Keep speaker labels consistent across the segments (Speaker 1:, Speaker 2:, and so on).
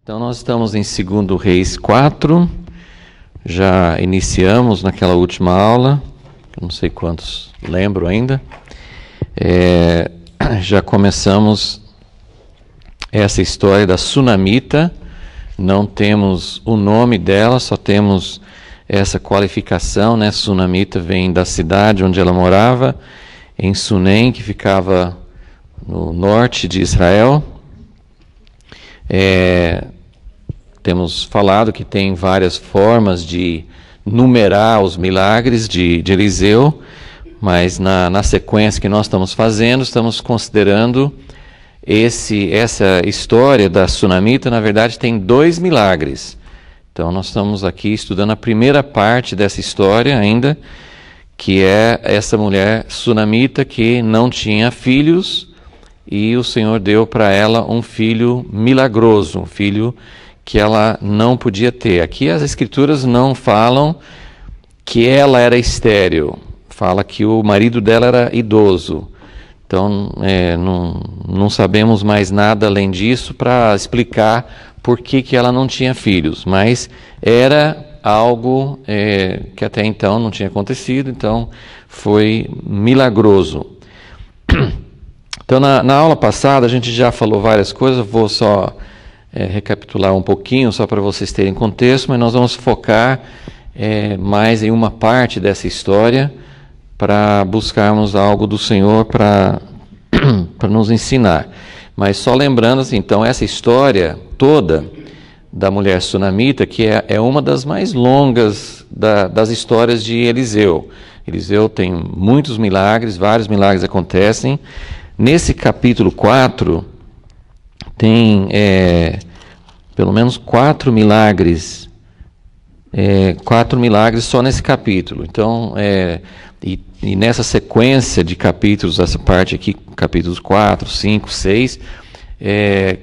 Speaker 1: Então nós estamos em 2 Reis 4, já iniciamos naquela última aula, não sei quantos lembro ainda, já começamos essa história da Sunamita, não temos o nome dela, só temos essa qualificação, né? Sunamita vem da cidade onde ela morava, em Sunem, que ficava no norte de Israel. Temos falado que tem várias formas de numerar os milagres de Eliseu, mas na sequência que nós estamos fazendo, estamos considerando essa história da Sunamita. Na verdade, tem 2 milagres. Então, nós estamos aqui estudando a primeira parte dessa história ainda, que é essa mulher Sunamita que não tinha filhos, e o Senhor deu para ela um filho milagroso, um filho que ela não podia ter. Aqui as escrituras não falam que ela era estéril, fala que o marido dela era idoso. Então não sabemos mais nada além disso para explicar por que ela não tinha filhos, mas era algo que até então não tinha acontecido, então foi milagroso. Então, na aula passada, a gente já falou várias coisas, vou só recapitular um pouquinho, só para vocês terem contexto, mas nós vamos focar mais em uma parte dessa história, para buscarmos algo do Senhor para nos ensinar. Mas só lembrando, assim, então, essa história toda da mulher Sunamita, que é uma das mais longas das histórias de Eliseu. Eliseu tem muitos milagres, vários milagres acontecem. Nesse capítulo 4, tem pelo menos 4 milagres, 4 milagres só nesse capítulo. Então, e nessa sequência de capítulos, essa parte aqui, capítulos 4, 5, 6,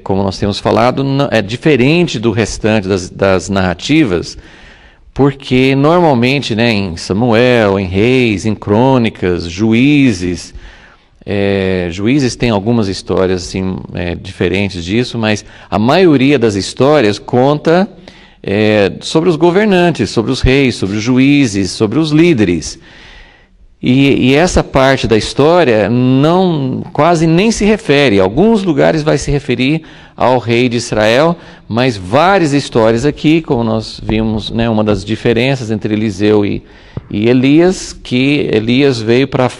Speaker 1: como nós temos falado, é diferente do restante das narrativas, porque normalmente, né, em Samuel, em Reis, em Crônicas, Juízes, Juízes tem algumas histórias assim, diferentes disso, mas a maioria das histórias conta sobre os governantes, sobre os reis, sobre os juízes, sobre os líderes. E essa parte da história quase nem se refere. Alguns lugares vai se referir ao rei de Israel, mas várias histórias aqui, como nós vimos, né, uma das diferenças entre Eliseu e Elias, que Elias veio para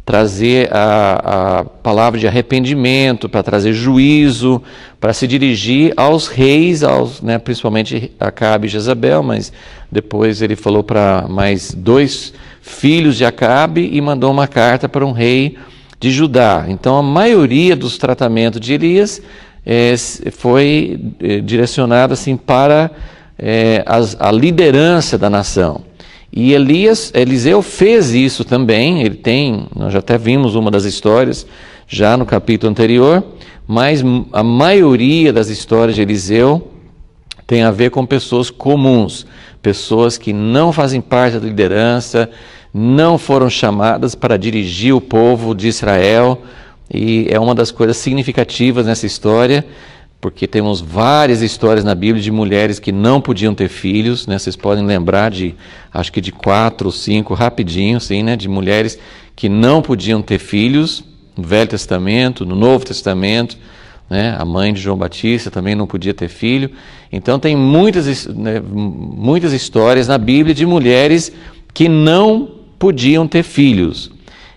Speaker 1: trazer a palavra de arrependimento, para trazer juízo, para se dirigir aos reis, né, principalmente Acabe e Jezabel, mas depois ele falou para mais 2 filhos de Acabe e mandou uma carta para um rei de Judá. Então a maioria dos tratamentos de Elias foi direcionada assim, para a liderança da nação. E Eliseu fez isso também. Nós já até vimos uma das histórias já no capítulo anterior, mas a maioria das histórias de Eliseu tem a ver com pessoas comuns, pessoas que não fazem parte da liderança, não foram chamadas para dirigir o povo de Israel, e é uma das coisas significativas nessa história, porque temos várias histórias na Bíblia de mulheres que não podiam ter filhos, né? Vocês podem lembrar acho que de 4 ou 5, rapidinho, assim, né? De mulheres que não podiam ter filhos, no Velho Testamento, no Novo Testamento, né? A mãe de João Batista também não podia ter filho. Então tem muitas histórias na Bíblia de mulheres que não podiam ter filhos.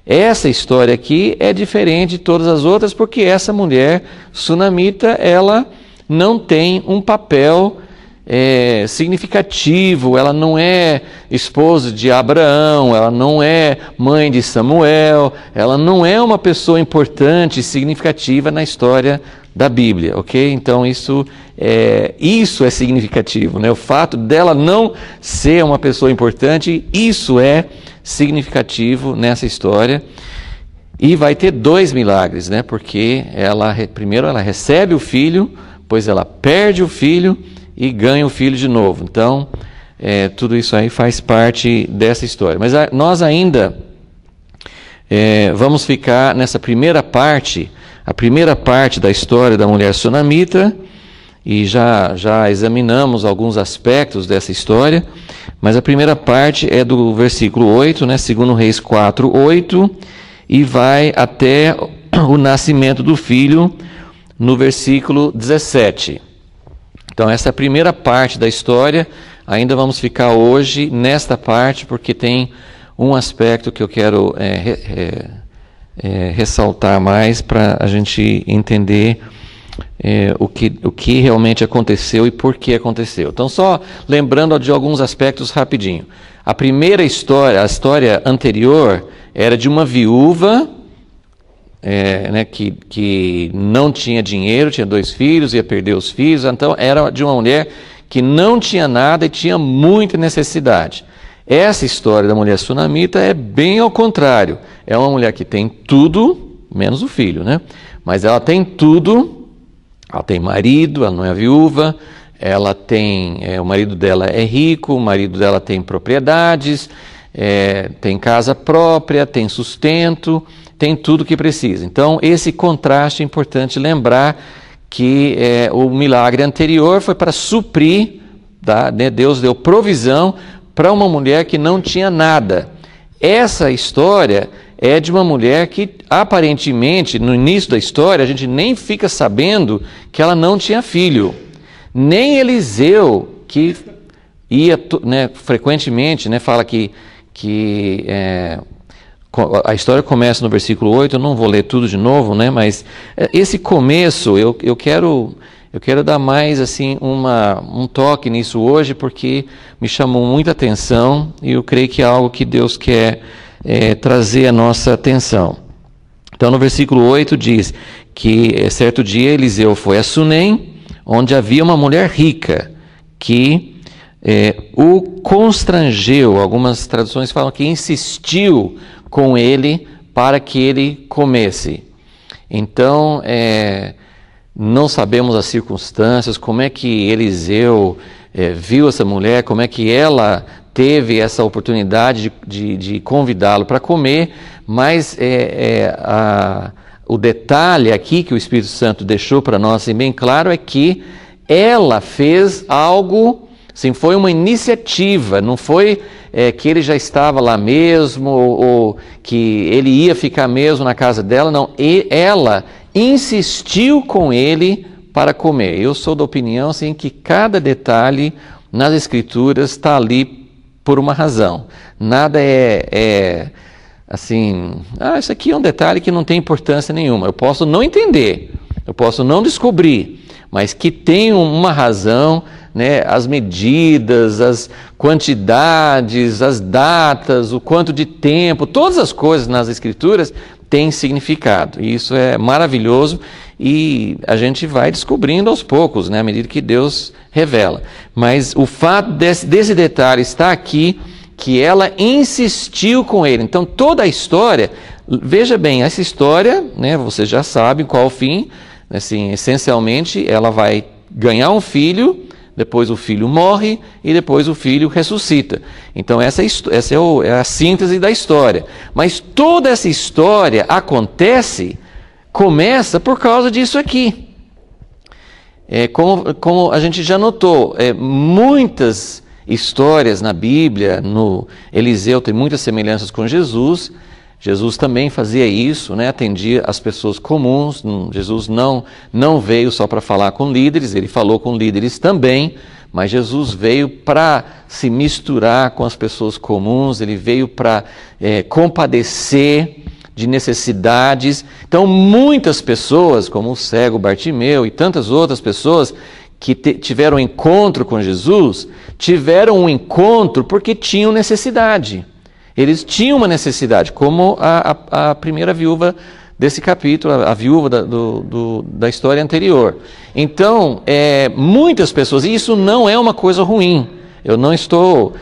Speaker 1: Essa história aqui é diferente de todas as outras, porque essa mulher Sunamita, ela não tem um papel significativo, ela não é esposa de Abraão, ela não é mãe de Samuel, ela não é uma pessoa importante e significativa na história da Bíblia, ok? Então isso é significativo, né? O fato dela não ser uma pessoa importante, isso é significativo nessa história. E vai ter 2 milagres, né? Porque primeiro ela recebe o filho, depois ela perde o filho e ganha o filho de novo. Então, tudo isso aí faz parte dessa história. Mas nós ainda vamos ficar nessa primeira parte, a primeira parte da história da mulher Sunamita, e já examinamos alguns aspectos dessa história, mas a primeira parte é do versículo 8, né, 2 Reis 4, 8, e vai até o nascimento do filho no versículo 17. Então essa é a primeira parte da história. Ainda vamos ficar hoje nesta parte, porque tem um aspecto que eu quero ressaltar mais para a gente entender o que realmente aconteceu e por que aconteceu. Então, só lembrando de alguns aspectos rapidinho. A primeira história, a história anterior, era de uma viúva que não tinha dinheiro, tinha 2 filhos, ia perder os filhos. Então, era de uma mulher que não tinha nada e tinha muita necessidade. Essa história da mulher sunamita é bem ao contrário. É uma mulher que tem tudo, menos o filho, né? Mas ela tem tudo, ela tem marido, ela não é viúva, ela tem, o marido dela é rico, o marido dela tem propriedades, tem casa própria, tem sustento, tem tudo que precisa. Então, esse contraste é importante lembrar que o milagre anterior foi para suprir, né? Deus deu provisão para uma mulher que não tinha nada. Essa história é de uma mulher que, aparentemente, no início da história, a gente nem fica sabendo que ela não tinha filho. Nem Eliseu, que ia, né, frequentemente, né, fala que a história começa no versículo 8, eu não vou ler tudo de novo, né, mas esse começo, eu quero dar mais assim, um toque nisso hoje, porque me chamou muita atenção e eu creio que é algo que Deus quer trazer a nossa atenção. Então, no versículo 8 diz que certo dia Eliseu foi a Sunem, onde havia uma mulher rica, que o constrangeu. Algumas traduções falam que insistiu com ele para que ele comesse. Então, não sabemos as circunstâncias, como é que Eliseu viu essa mulher, como é que ela teve essa oportunidade de convidá-lo para comer, mas o detalhe aqui que o Espírito Santo deixou para nós assim, bem claro é que ela fez algo, assim, foi uma iniciativa, não foi que ele já estava lá mesmo, ou que ele ia ficar mesmo na casa dela, não, ela insistiu com ele para comer. Eu sou da opinião assim, que cada detalhe nas Escrituras está ali por uma razão. Nada assim, isso aqui é um detalhe que não tem importância nenhuma. Eu posso não entender, eu posso não descobrir, mas que tem uma razão, né? As medidas, as quantidades, as datas, o quanto de tempo, todas as coisas nas Escrituras têm significado. E isso é maravilhoso e a gente vai descobrindo aos poucos, né? À medida que Deus revela. Mas o fato desse detalhe está aqui, que ela insistiu com ele. Então toda a história, veja bem, essa história, né, você já sabe qual o fim, assim, essencialmente ela vai ganhar um filho, depois o filho morre e depois o filho ressuscita. Então essa é a síntese da história. Mas toda essa história começa por causa disso aqui. Como a gente já notou, muitas histórias na Bíblia, no Eliseu tem muitas semelhanças com Jesus. Jesus também fazia isso, né? Atendia as pessoas comuns. Jesus não veio só para falar com líderes, ele falou com líderes também, mas Jesus veio para se misturar com as pessoas comuns, ele veio para compadecer de necessidades. Então, muitas pessoas, como o cego Bartimeu e tantas outras pessoas que tiveram um encontro com Jesus, tiveram um encontro porque tinham necessidade. Eles tinham uma necessidade, como a primeira viúva desse capítulo, a viúva da história anterior. Então, muitas pessoas, e isso não é uma coisa ruim, eu não estou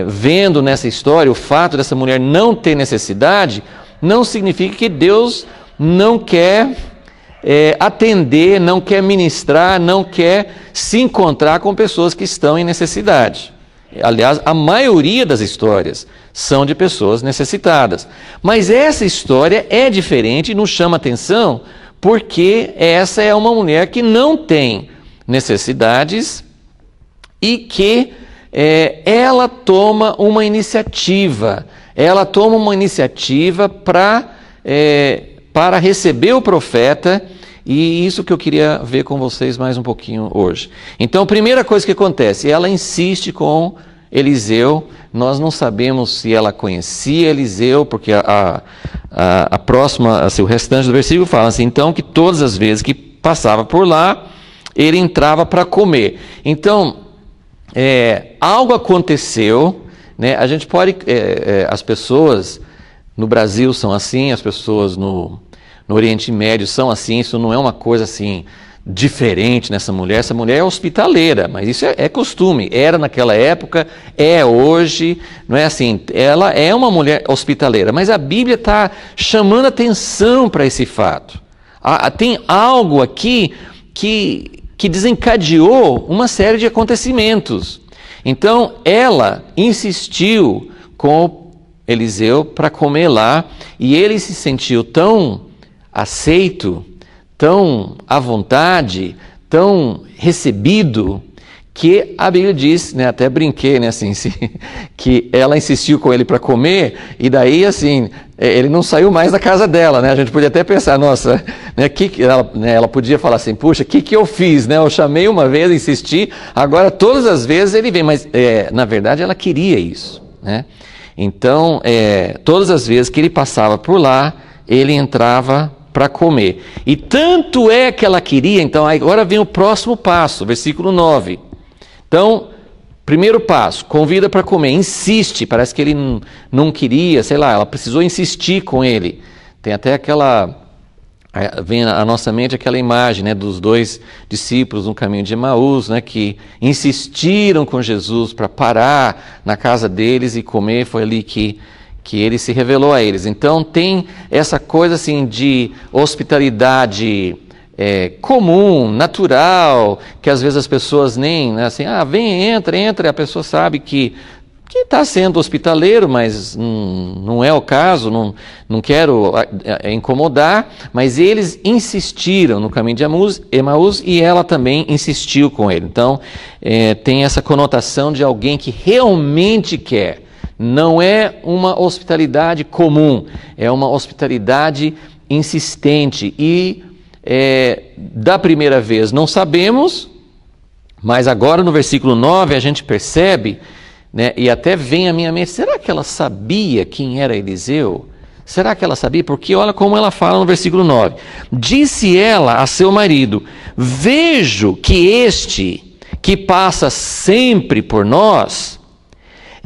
Speaker 1: vendo nessa história o fato dessa mulher não ter necessidade, não significa que Deus não quer atender, não quer ministrar, não quer se encontrar com pessoas que estão em necessidade. Aliás, a maioria das histórias são de pessoas necessitadas. Mas essa história é diferente e nos chama atenção porque essa é uma mulher que não tem necessidades e que ela toma uma iniciativa. Ela toma uma iniciativa para receber o profeta, e isso que eu queria ver com vocês mais um pouquinho hoje. Então, a primeira coisa que acontece, ela insiste com Eliseu. Nós não sabemos se ela conhecia Eliseu, porque a próxima, assim, o restante do versículo fala assim, então que todas as vezes que passava por lá, ele entrava para comer. Então, algo aconteceu, né? A gente pode, as pessoas no Brasil são assim, as pessoas no Oriente Médio são assim, isso não é uma coisa assim diferente nessa mulher. Essa mulher é hospitaleira, mas isso é costume, era naquela época, é hoje, não é assim, ela é uma mulher hospitaleira, mas a Bíblia está chamando atenção para esse fato. Tem algo aqui que desencadeou uma série de acontecimentos. Então, ela insistiu com Eliseu para comer lá, e ele se sentiu tão aceito, tão à vontade, tão recebido, que a Bíblia diz, né, até brinquei, né, assim, que ela insistiu com ele para comer, e daí, assim, ele não saiu mais da casa dela, né? A gente podia até pensar, nossa, né, ela podia falar assim, puxa, o que eu fiz, né? Eu chamei uma vez, insisti, agora todas as vezes ele vem, mas na verdade ela queria isso, né? Então, todas as vezes que ele passava por lá, ele entrava para comer. E tanto é que ela queria, então agora vem o próximo passo, versículo 9. Então, primeiro passo, convida para comer, insiste, parece que ele não queria, sei lá, ela precisou insistir com ele. Tem até vem à nossa mente aquela imagem, né, dos dois discípulos no caminho de Emaús, né, que insistiram com Jesus para parar na casa deles e comer, foi ali que ele se revelou a eles. Então tem essa coisa assim de hospitalidade comum, natural, que às vezes as pessoas nem, né, assim, vem, entra, e a pessoa sabe que está sendo hospitaleiro, mas não é o caso, não quero incomodar, mas eles insistiram no caminho de Emaús e ela também insistiu com ele. Então tem essa conotação de alguém que realmente quer. Não é uma hospitalidade comum, é uma hospitalidade insistente. E da primeira vez não sabemos, mas agora no versículo 9 a gente percebe, né, e até vem à minha mente, será que ela sabia quem era Eliseu? Será que ela sabia? Porque olha como ela fala no versículo 9. Disse ela a seu marido, vejo que este que passa sempre por nós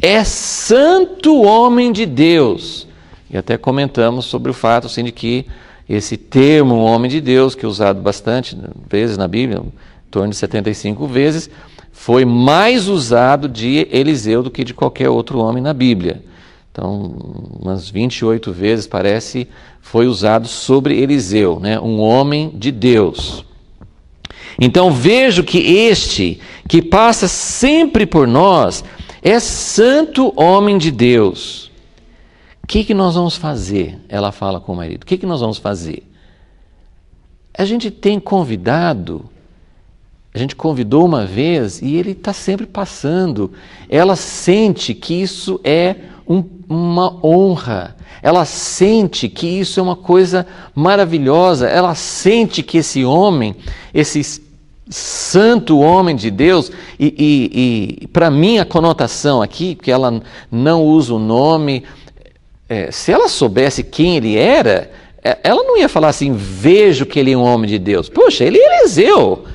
Speaker 1: é santo homem de Deus. E até comentamos sobre o fato assim, de que esse termo homem de Deus, que é usado bastante vezes na Bíblia, em torno de 75 vezes, foi mais usado de Eliseu do que de qualquer outro homem na Bíblia. Então, umas 28 vezes, parece, foi usado sobre Eliseu, né? Um homem de Deus. Então, vejo que este, que passa sempre por nós, é santo homem de Deus. O que nós vamos fazer? Ela fala com o marido. O que nós vamos fazer? A gente tem convidado, a gente convidou uma vez e ele está sempre passando. Ela sente que isso é uma honra. Ela sente que isso é uma coisa maravilhosa. Ela sente que esse homem, esse santo homem de Deus, e para mim a conotação aqui, porque ela não usa o nome, se ela soubesse quem ele era, ela não ia falar assim, vejo que ele é um homem de Deus. Poxa, ele é Eliseu,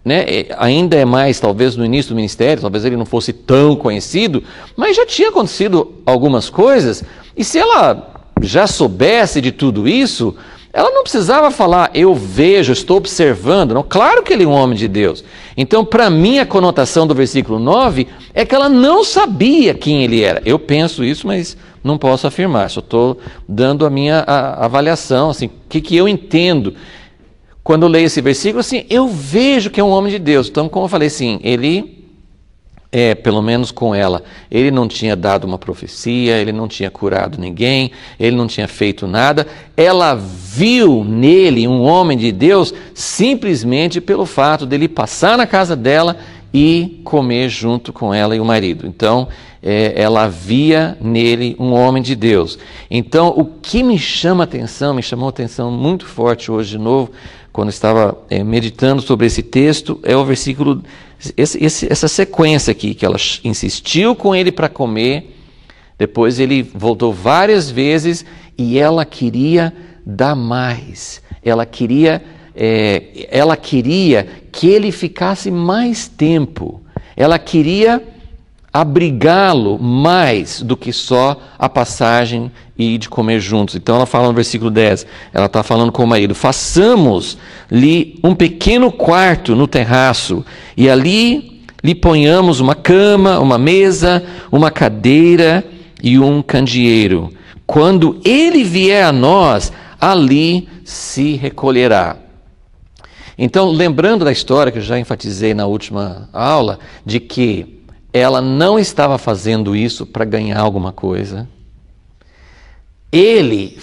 Speaker 1: né? Ainda é mais, talvez no início do ministério, talvez ele não fosse tão conhecido, mas já tinha acontecido algumas coisas, e se ela já soubesse de tudo isso, ela não precisava falar, eu vejo, estou observando. Não, claro que ele é um homem de Deus. Então, para mim, a conotação do versículo 9 é que ela não sabia quem ele era. Eu penso isso, mas não posso afirmar. Só estou dando a minha avaliação, assim, o que eu entendo. Quando eu leio esse versículo, assim, eu vejo que é um homem de Deus. Então, como eu falei assim, ele pelo menos com ela, ele não tinha dado uma profecia, ele não tinha curado ninguém, ele não tinha feito nada. Ela viu nele um homem de Deus simplesmente pelo fato dele passar na casa dela e comer junto com ela e o marido. Então, ela via nele um homem de Deus. Então, o que me chamou a atenção muito forte hoje de novo, quando estava meditando sobre esse texto, é o versículo, essa sequência aqui, que ela insistiu com ele para comer, depois ele voltou várias vezes e ela queria dar mais, ela queria que ele ficasse mais tempo, ela queria abrigá-lo mais do que só a passagem e de comer juntos. Então ela fala no versículo 10, ela está falando com o marido: façamos-lhe um pequeno quarto no terraço e ali lhe ponhamos uma cama, uma mesa, uma cadeira e um candeeiro. Quando ele vier a nós, ali se recolherá. Então, lembrando da história que eu já enfatizei na última aula, de que ela não estava fazendo isso para ganhar alguma coisa. Ele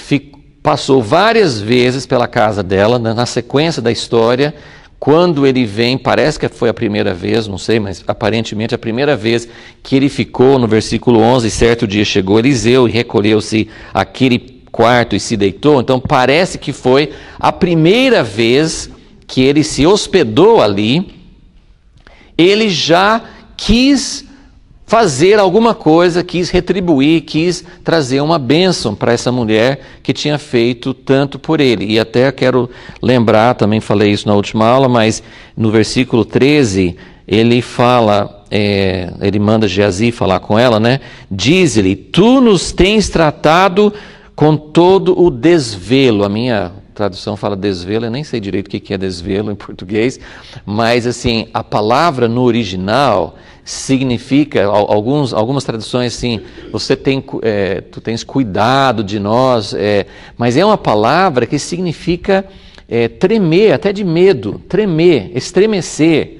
Speaker 1: passou várias vezes pela casa dela, na sequência da história. Quando ele vem, parece que foi a primeira vez, não sei, mas aparentemente a primeira vez que ele ficou, no versículo 11, certo dia chegou Eliseu e recolheu-se àquele quarto e se deitou. Então parece que foi a primeira vez que ele se hospedou ali. Ele já quis fazer alguma coisa, quis retribuir, quis trazer uma bênção para essa mulher que tinha feito tanto por ele. E até quero lembrar, também falei isso na última aula, mas no versículo 13, ele fala, ele manda Geazi falar com ela, né? Diz-lhe: tu nos tens tratado com todo o desvelo. A minha tradução fala desvelo, eu nem sei direito o que é desvelo em português, mas assim, a palavra no original significa, algumas traduções assim, tu tens cuidado de nós, mas é uma palavra que significa tremer, até de medo, tremer, estremecer.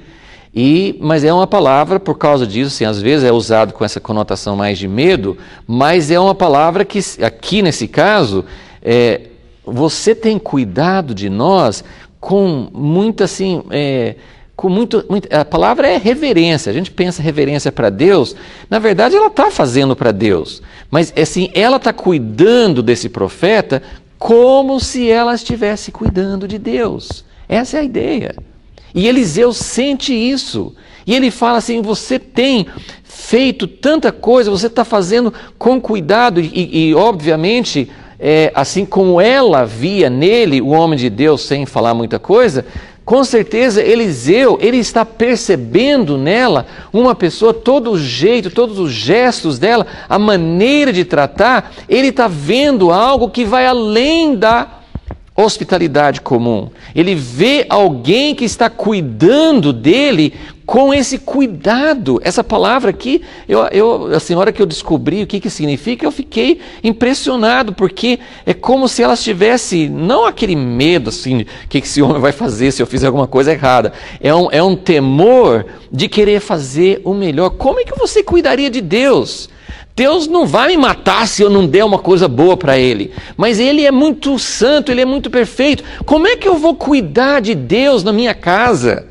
Speaker 1: Mas é uma palavra, por causa disso, assim, às vezes é usado com essa conotação mais de medo, mas é uma palavra que, aqui nesse caso, você tem cuidado de nós com muito assim, a palavra é reverência. A gente pensa reverência para Deus, na verdade ela está fazendo para Deus, mas assim, ela está cuidando desse profeta como se ela estivesse cuidando de Deus. Essa é a ideia. E Eliseu sente isso. E ele fala assim: você tem feito tanta coisa, você está fazendo com cuidado, e obviamente, assim como ela via nele o homem de Deus sem falar muita coisa, com certeza Eliseu, ele está percebendo nela uma pessoa, todo o jeito, todos os gestos dela, a maneira de tratar, ele está vendo algo que vai além da hospitalidade comum. Ele vê alguém que está cuidando dele com esse cuidado. Essa palavra aqui, assim, a hora que eu descobri o que significa, eu fiquei impressionado, porque é como se ela estivesse, não aquele medo assim, o que esse homem vai fazer se eu fizer alguma coisa errada. É um temor de querer fazer o melhor. Como é que você cuidaria de Deus? Deus não vai me matar se eu não der uma coisa boa para Ele. Mas Ele é muito santo, Ele é muito perfeito. Como é que eu vou cuidar de Deus na minha casa?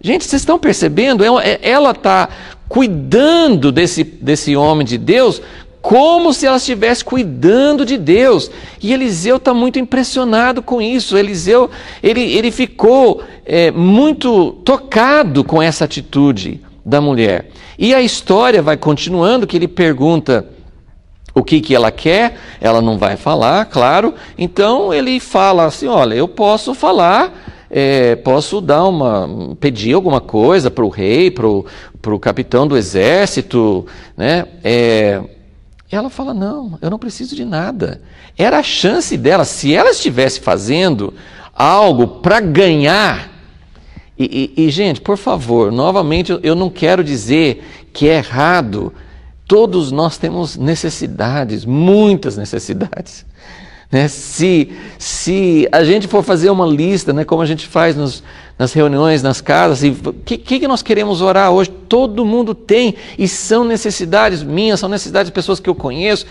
Speaker 1: Gente, vocês estão percebendo? Ela está cuidando desse homem de Deus como se ela estivesse cuidando de Deus. E Eliseu está muito impressionado com isso. Eliseu, ele ficou muito tocado com essa atitude da mulher. E a história vai continuando, que ele pergunta o que ela quer, ela não vai falar, claro. Então ele fala assim: olha, eu posso falar, posso pedir alguma coisa para o rei, para o capitão do exército, né? Ela fala: não, eu não preciso de nada. Era a chance dela, se ela estivesse fazendo algo para ganhar. E, gente, por favor, novamente, eu não quero dizer que é errado. Todos nós temos necessidades, muitas necessidades. Né? Se a gente for fazer uma lista, né, como a gente faz
Speaker 2: nas reuniões, nas casas, e o que nós queremos orar hoje? Todo mundo tem, e são necessidades minhas, são necessidades de pessoas que eu conheço,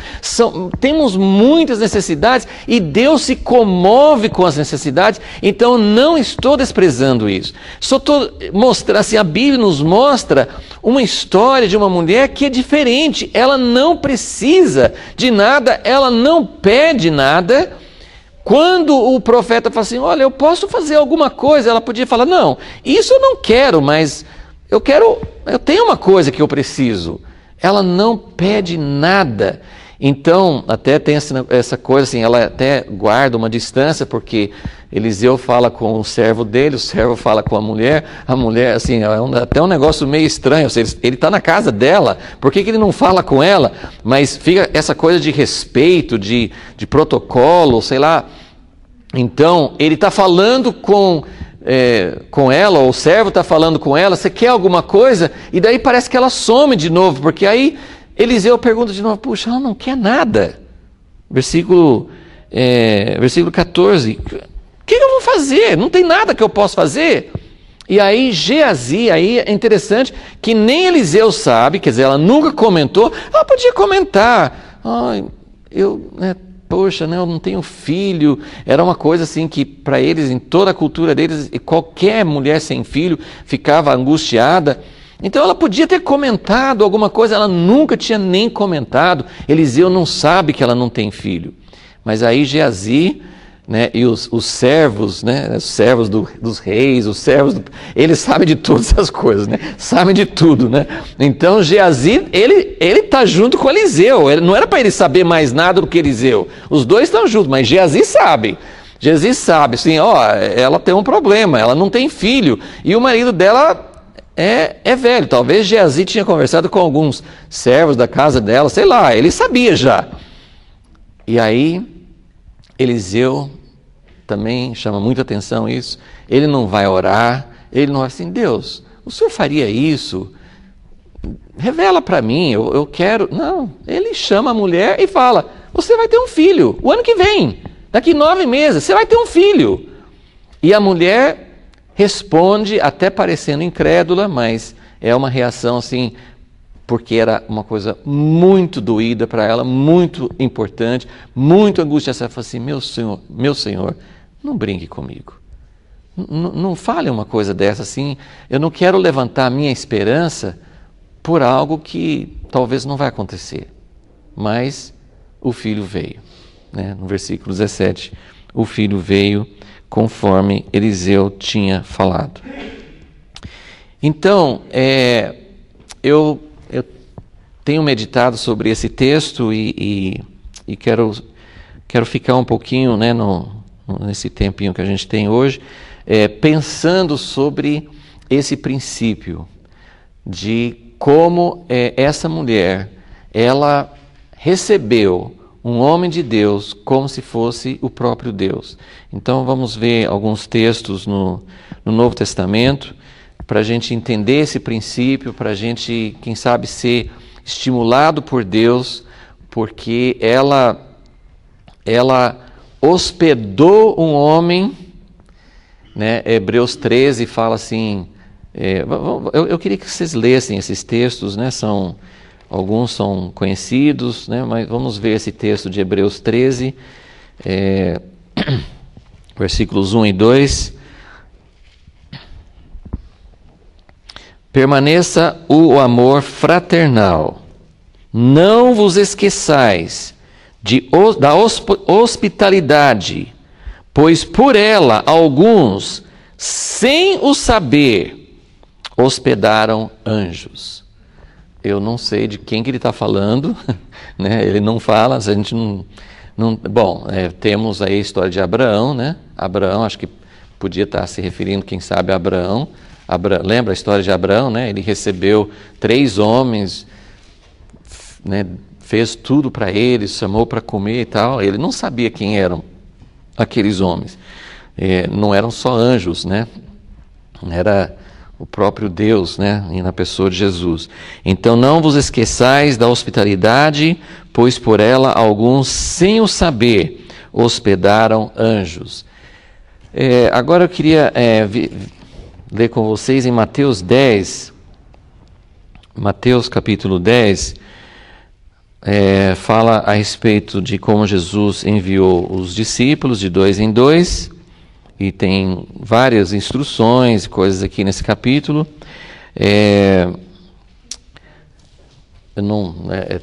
Speaker 2: temos muitas necessidades, e Deus se comove com as necessidades, então não estou desprezando isso. Só estou mostrando, assim, a Bíblia nos mostra uma história de uma mulher que é diferente, ela não precisa de nada, ela não pede nada. Quando o profeta fala assim, olha, eu posso fazer alguma coisa, ela podia falar, não, isso eu não quero, mas eu tenho uma coisa que eu preciso. Ela não pede nada. Então, até tem essa coisa assim, ela até guarda uma distância, porque Eliseu fala com o servo dele, o servo fala com a mulher, assim, até um negócio meio estranho, ele está na casa dela, por que ele não fala com ela? Mas fica essa coisa de respeito, de protocolo, sei lá. Então, ele está falando com ela, ou o servo está falando com ela, você quer alguma coisa? E daí parece que ela some de novo, porque aí Eliseu pergunta de novo, puxa, ela não quer nada. Versículo 14, o que eu vou fazer? Não tem nada que eu possa fazer. E aí Geazi, aí é interessante que nem Eliseu sabe, quer dizer, ela nunca comentou, ela podia comentar, poxa, né, eu não tenho filho. Era uma coisa assim que para eles, em toda a cultura deles, qualquer mulher sem filho ficava angustiada. Então ela podia ter comentado alguma coisa, ela nunca tinha nem comentado. Eliseu não sabe que ela não tem filho. Mas aí Geazi, né, e os servos, né, os servos dos reis, eles sabem de todas essas coisas, né, sabem de tudo, né. Então Geazi, ele está junto com Eliseu, não era para ele saber mais nada do que Eliseu, os dois estão juntos, mas Geazi sabe, assim, ela tem um problema, ela não tem filho, e o marido dela é velho. Talvez Geazi tinha conversado com alguns servos da casa dela, sei lá, ele sabia já. E aí Eliseu também chama muita atenção isso, ele não vai orar, ele não vai assim, Deus, o senhor faria isso? Revela para mim, eu quero. Não, ele chama a mulher e fala, você vai ter um filho, o ano que vem, daqui 9 meses, você vai ter um filho. E a mulher responde, até parecendo incrédula, mas é uma reação assim, porque era uma coisa muito doída para ela, muito importante, muito angustiada. Ela falou assim, meu Senhor, não brinque comigo. Não fale uma coisa dessa assim. Eu não quero levantar a minha esperança por algo que talvez não vai acontecer. Mas o filho veio. Né? No versículo 17, o filho veio conforme Eliseu tinha falado. Então, eu tenho meditado sobre esse texto e quero ficar um pouquinho, né, nesse tempinho que a gente tem hoje, pensando sobre esse princípio de como essa mulher, ela recebeu um homem de Deus como se fosse o próprio Deus. Então vamos ver alguns textos no Novo Testamento para a gente entender esse princípio, para a gente, quem sabe, ser estimulado por Deus, porque ela hospedou um homem, né? Hebreus 13 fala assim, eu queria que vocês lessem esses textos, né? Alguns são conhecidos, né? Mas vamos ver esse texto de Hebreus 13, versículos 1 e 2. Permaneça o amor fraternal. Não vos esqueçais da hospitalidade, pois por ela alguns, sem o saber, hospedaram anjos. Eu não sei de quem que ele está falando, né? Ele não fala, a gente não bom, temos aí a história de Abraão, né? Abraão, acho que podia estar se referindo, quem sabe, a Abraão. Lembra a história de Abraão, né? Ele recebeu 3 homens, né? Fez tudo para eles, chamou para comer e tal. Ele não sabia quem eram aqueles homens. Não eram só anjos, né? Era o próprio Deus, né? E na pessoa de Jesus. Então não vos esqueçais da hospitalidade, pois por ela alguns, sem o saber, hospedaram anjos. Agora eu queria
Speaker 1: ler com vocês em Mateus 10. Mateus capítulo 10 fala a respeito de como Jesus enviou os discípulos de 2 em 2, e tem várias instruções, coisas aqui nesse capítulo.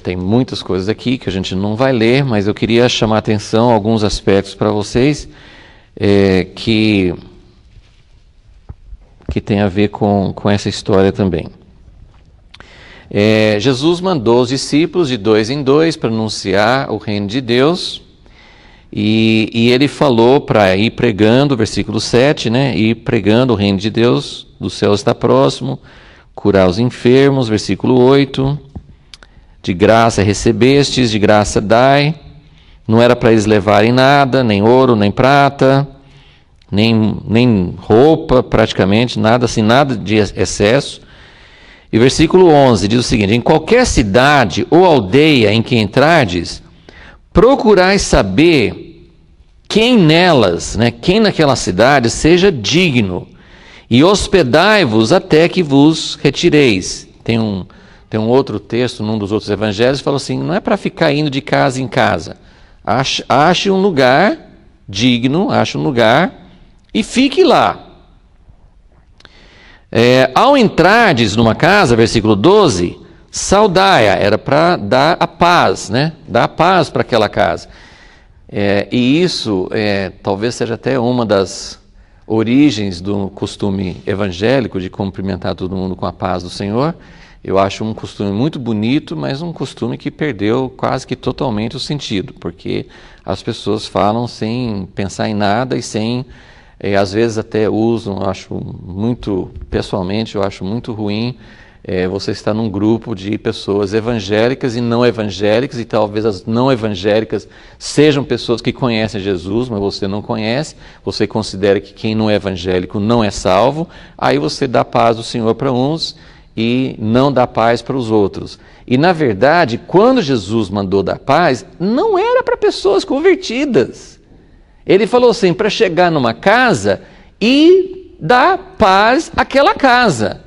Speaker 1: Tem muitas coisas aqui que a gente não vai ler, mas eu queria chamar a atenção a alguns aspectos para vocês que tem a ver com essa história também. Jesus mandou os discípulos de 2 em 2 para anunciar o reino de Deus, e ele falou para ir pregando, versículo 7, né? Ir pregando o reino de Deus, do céu está próximo, curar os enfermos, versículo 8, de graça recebestes, de graça dai. Não era para eles levarem nada, nem ouro, nem prata, nem roupa, praticamente, nada assim, nada de excesso. E versículo 11 diz o seguinte: em qualquer cidade ou aldeia em que entrardes, procurai saber quem nelas, né, quem naquela cidade seja digno, e hospedai-vos até que vos retireis. Tem um outro texto, num dos outros evangelhos, que fala assim: não é para ficar indo de casa em casa. Ache um lugar digno, ache um lugar e fique lá. Ao entrardes numa casa, versículo 12, saudai-a, era para dar a paz, né? Dar a paz para aquela casa. E isso talvez seja até uma das origens do costume evangélico de cumprimentar todo mundo com a paz do Senhor. Eu acho um costume muito bonito, mas um costume que perdeu quase que totalmente o sentido, porque as pessoas falam sem pensar em nada e sem, às vezes até usam, pessoalmente, eu acho muito ruim você estar num grupo de pessoas evangélicas e não evangélicas, e talvez as não evangélicas sejam pessoas que conhecem Jesus, mas você não conhece, você considera que quem não é evangélico não é salvo, aí você dá paz do Senhor para uns e não dá paz para os outros. E na verdade, quando Jesus mandou dar paz, não era para pessoas convertidas. Ele falou assim, para chegar numa casa e dar paz àquela casa.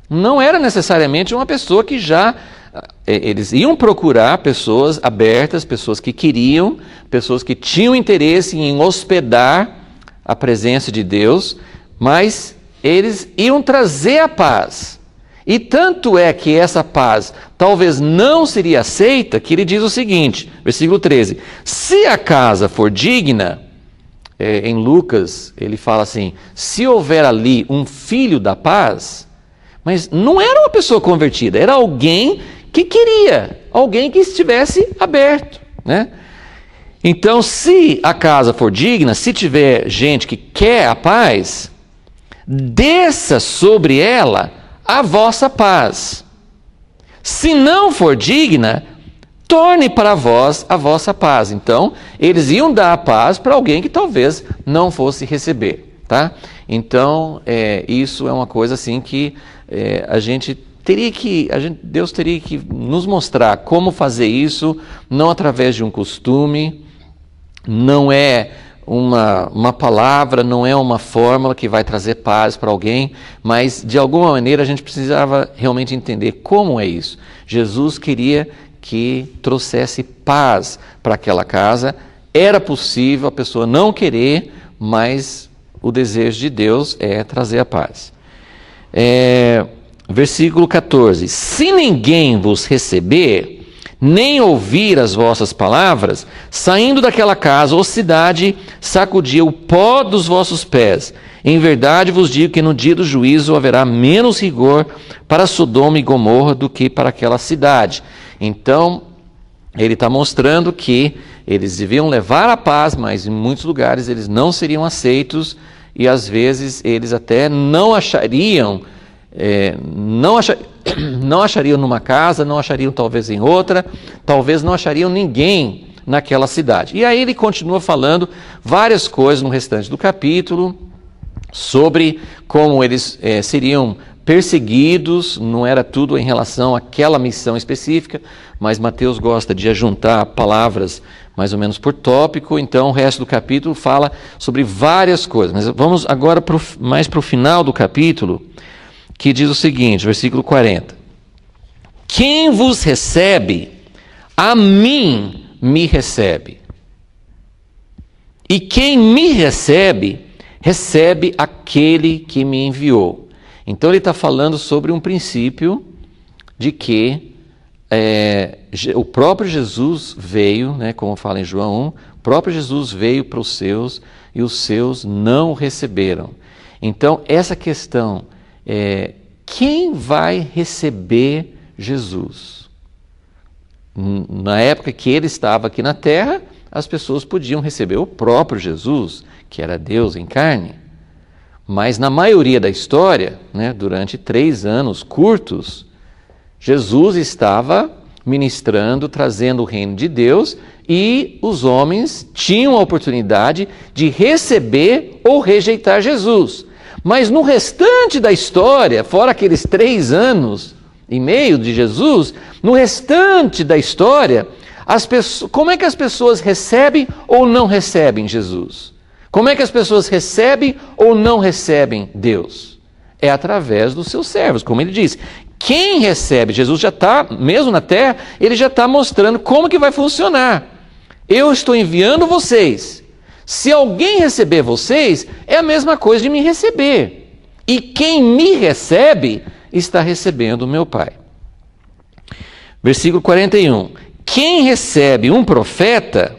Speaker 1: Não era necessariamente uma pessoa que já... Eles iam procurar pessoas abertas, pessoas que queriam, pessoas que tinham interesse em hospedar a presença de Deus, mas eles iam trazer a paz. E tanto é que essa paz talvez não seria aceita, que ele diz o seguinte, versículo 13, se a casa for digna, em Lucas ele fala assim, se houver ali um filho da paz, mas não era uma pessoa convertida, era alguém que queria, alguém que estivesse aberto, né? Então, se a casa for digna, se tiver gente que quer a paz, desça sobre ela a vossa paz. Se não for digna, torne para vós a vossa paz. Então, eles iam dar a paz para alguém que talvez não fosse receber, tá? Então, isso é uma coisa assim que Deus teria que nos mostrar como fazer isso, não através de um costume, não é uma palavra, não é uma fórmula que vai trazer paz para alguém, mas de alguma maneira a gente precisava realmente entender como é isso. Jesus queria que trouxesse paz para aquela casa, era possível a pessoa não querer, mas o desejo de Deus é trazer a paz. Versículo 14, se ninguém vos receber, nem ouvir as vossas palavras, saindo daquela casa ou cidade, sacudia o pó dos vossos pés. Em verdade vos digo que no dia do juízo haverá menos rigor para Sodoma e Gomorra do que para aquela cidade. Então, ele está mostrando que eles deviam levar a paz, mas em muitos lugares eles não seriam aceitos e às vezes eles até não achariam numa casa, não achariam talvez em outra, talvez não achariam ninguém naquela cidade. E aí ele continua falando várias coisas no restante do capítulo, sobre como eles seriam perseguidos, não era tudo em relação àquela missão específica, mas Mateus gosta de ajuntar palavras mais ou menos por tópico, então o resto do capítulo fala sobre várias coisas. Mas vamos agora mais para o final do capítulo, que diz o seguinte, versículo 40. Quem vos recebe, a mim me recebe. E quem me recebe, recebe aquele que me enviou. Então ele está falando sobre um princípio de que o próprio Jesus veio, né, como fala em João 1, o próprio Jesus veio para os seus e os seus não o receberam. Então essa questão, quem vai receber Jesus? Na época que ele estava aqui na terra, as pessoas podiam receber o próprio Jesus, que era Deus em carne. Mas na maioria da história, né, durante 3 anos curtos, Jesus estava ministrando, trazendo o reino de Deus, e os homens tinham a oportunidade de receber ou rejeitar Jesus. Mas no restante da história, fora aqueles 3 anos e meio de Jesus, no restante da história, como é que as pessoas recebem ou não recebem Jesus? Como é que as pessoas recebem ou não recebem Deus? É através dos seus servos, como ele disse. Quem recebe, Jesus já está, mesmo na terra, ele já está mostrando como que vai funcionar. Eu estou enviando vocês. Se alguém receber vocês, é a mesma coisa de me receber. E quem me recebe, está recebendo o meu Pai. Versículo 41. Quem recebe um profeta,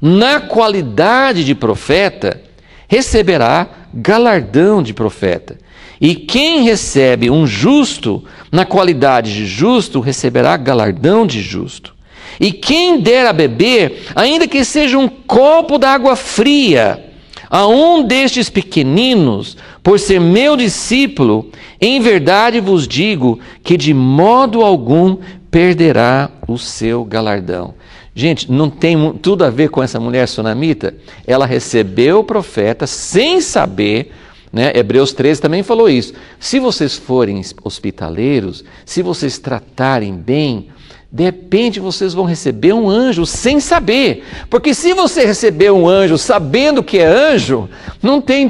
Speaker 1: na qualidade de profeta, receberá galardão de profeta. E quem recebe um justo, na qualidade de justo, receberá galardão de justo. E quem der a beber, ainda que seja um copo d'água fria, a um destes pequeninos, por ser meu discípulo, em verdade vos digo que de modo algum perderá o seu galardão. Gente, não tem tudo a ver com essa mulher sunamita? Ela recebeu o profeta sem saber, né? Hebreus 13 também falou isso. Se vocês forem hospitaleiros, se vocês tratarem bem, de repente vocês vão receber um anjo sem saber. Porque se você receber um anjo sabendo que é anjo, não tem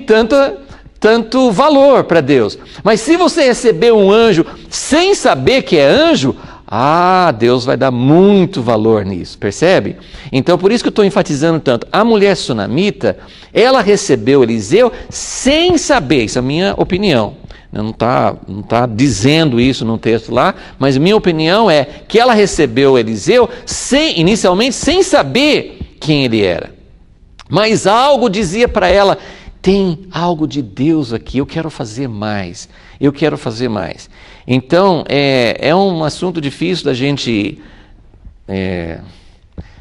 Speaker 1: tanto valor para Deus. Mas se você receber um anjo sem saber que é anjo, Deus vai dar muito valor nisso, percebe? Então, por isso que eu estou enfatizando tanto. A mulher sunamita, ela recebeu Eliseu sem saber, isso é a minha opinião. Não está dizendo isso num texto lá, mas minha opinião é que ela recebeu Eliseu inicialmente sem saber quem ele era. Mas algo dizia para ela, tem algo de Deus aqui, eu quero fazer mais. Então, é um assunto difícil da gente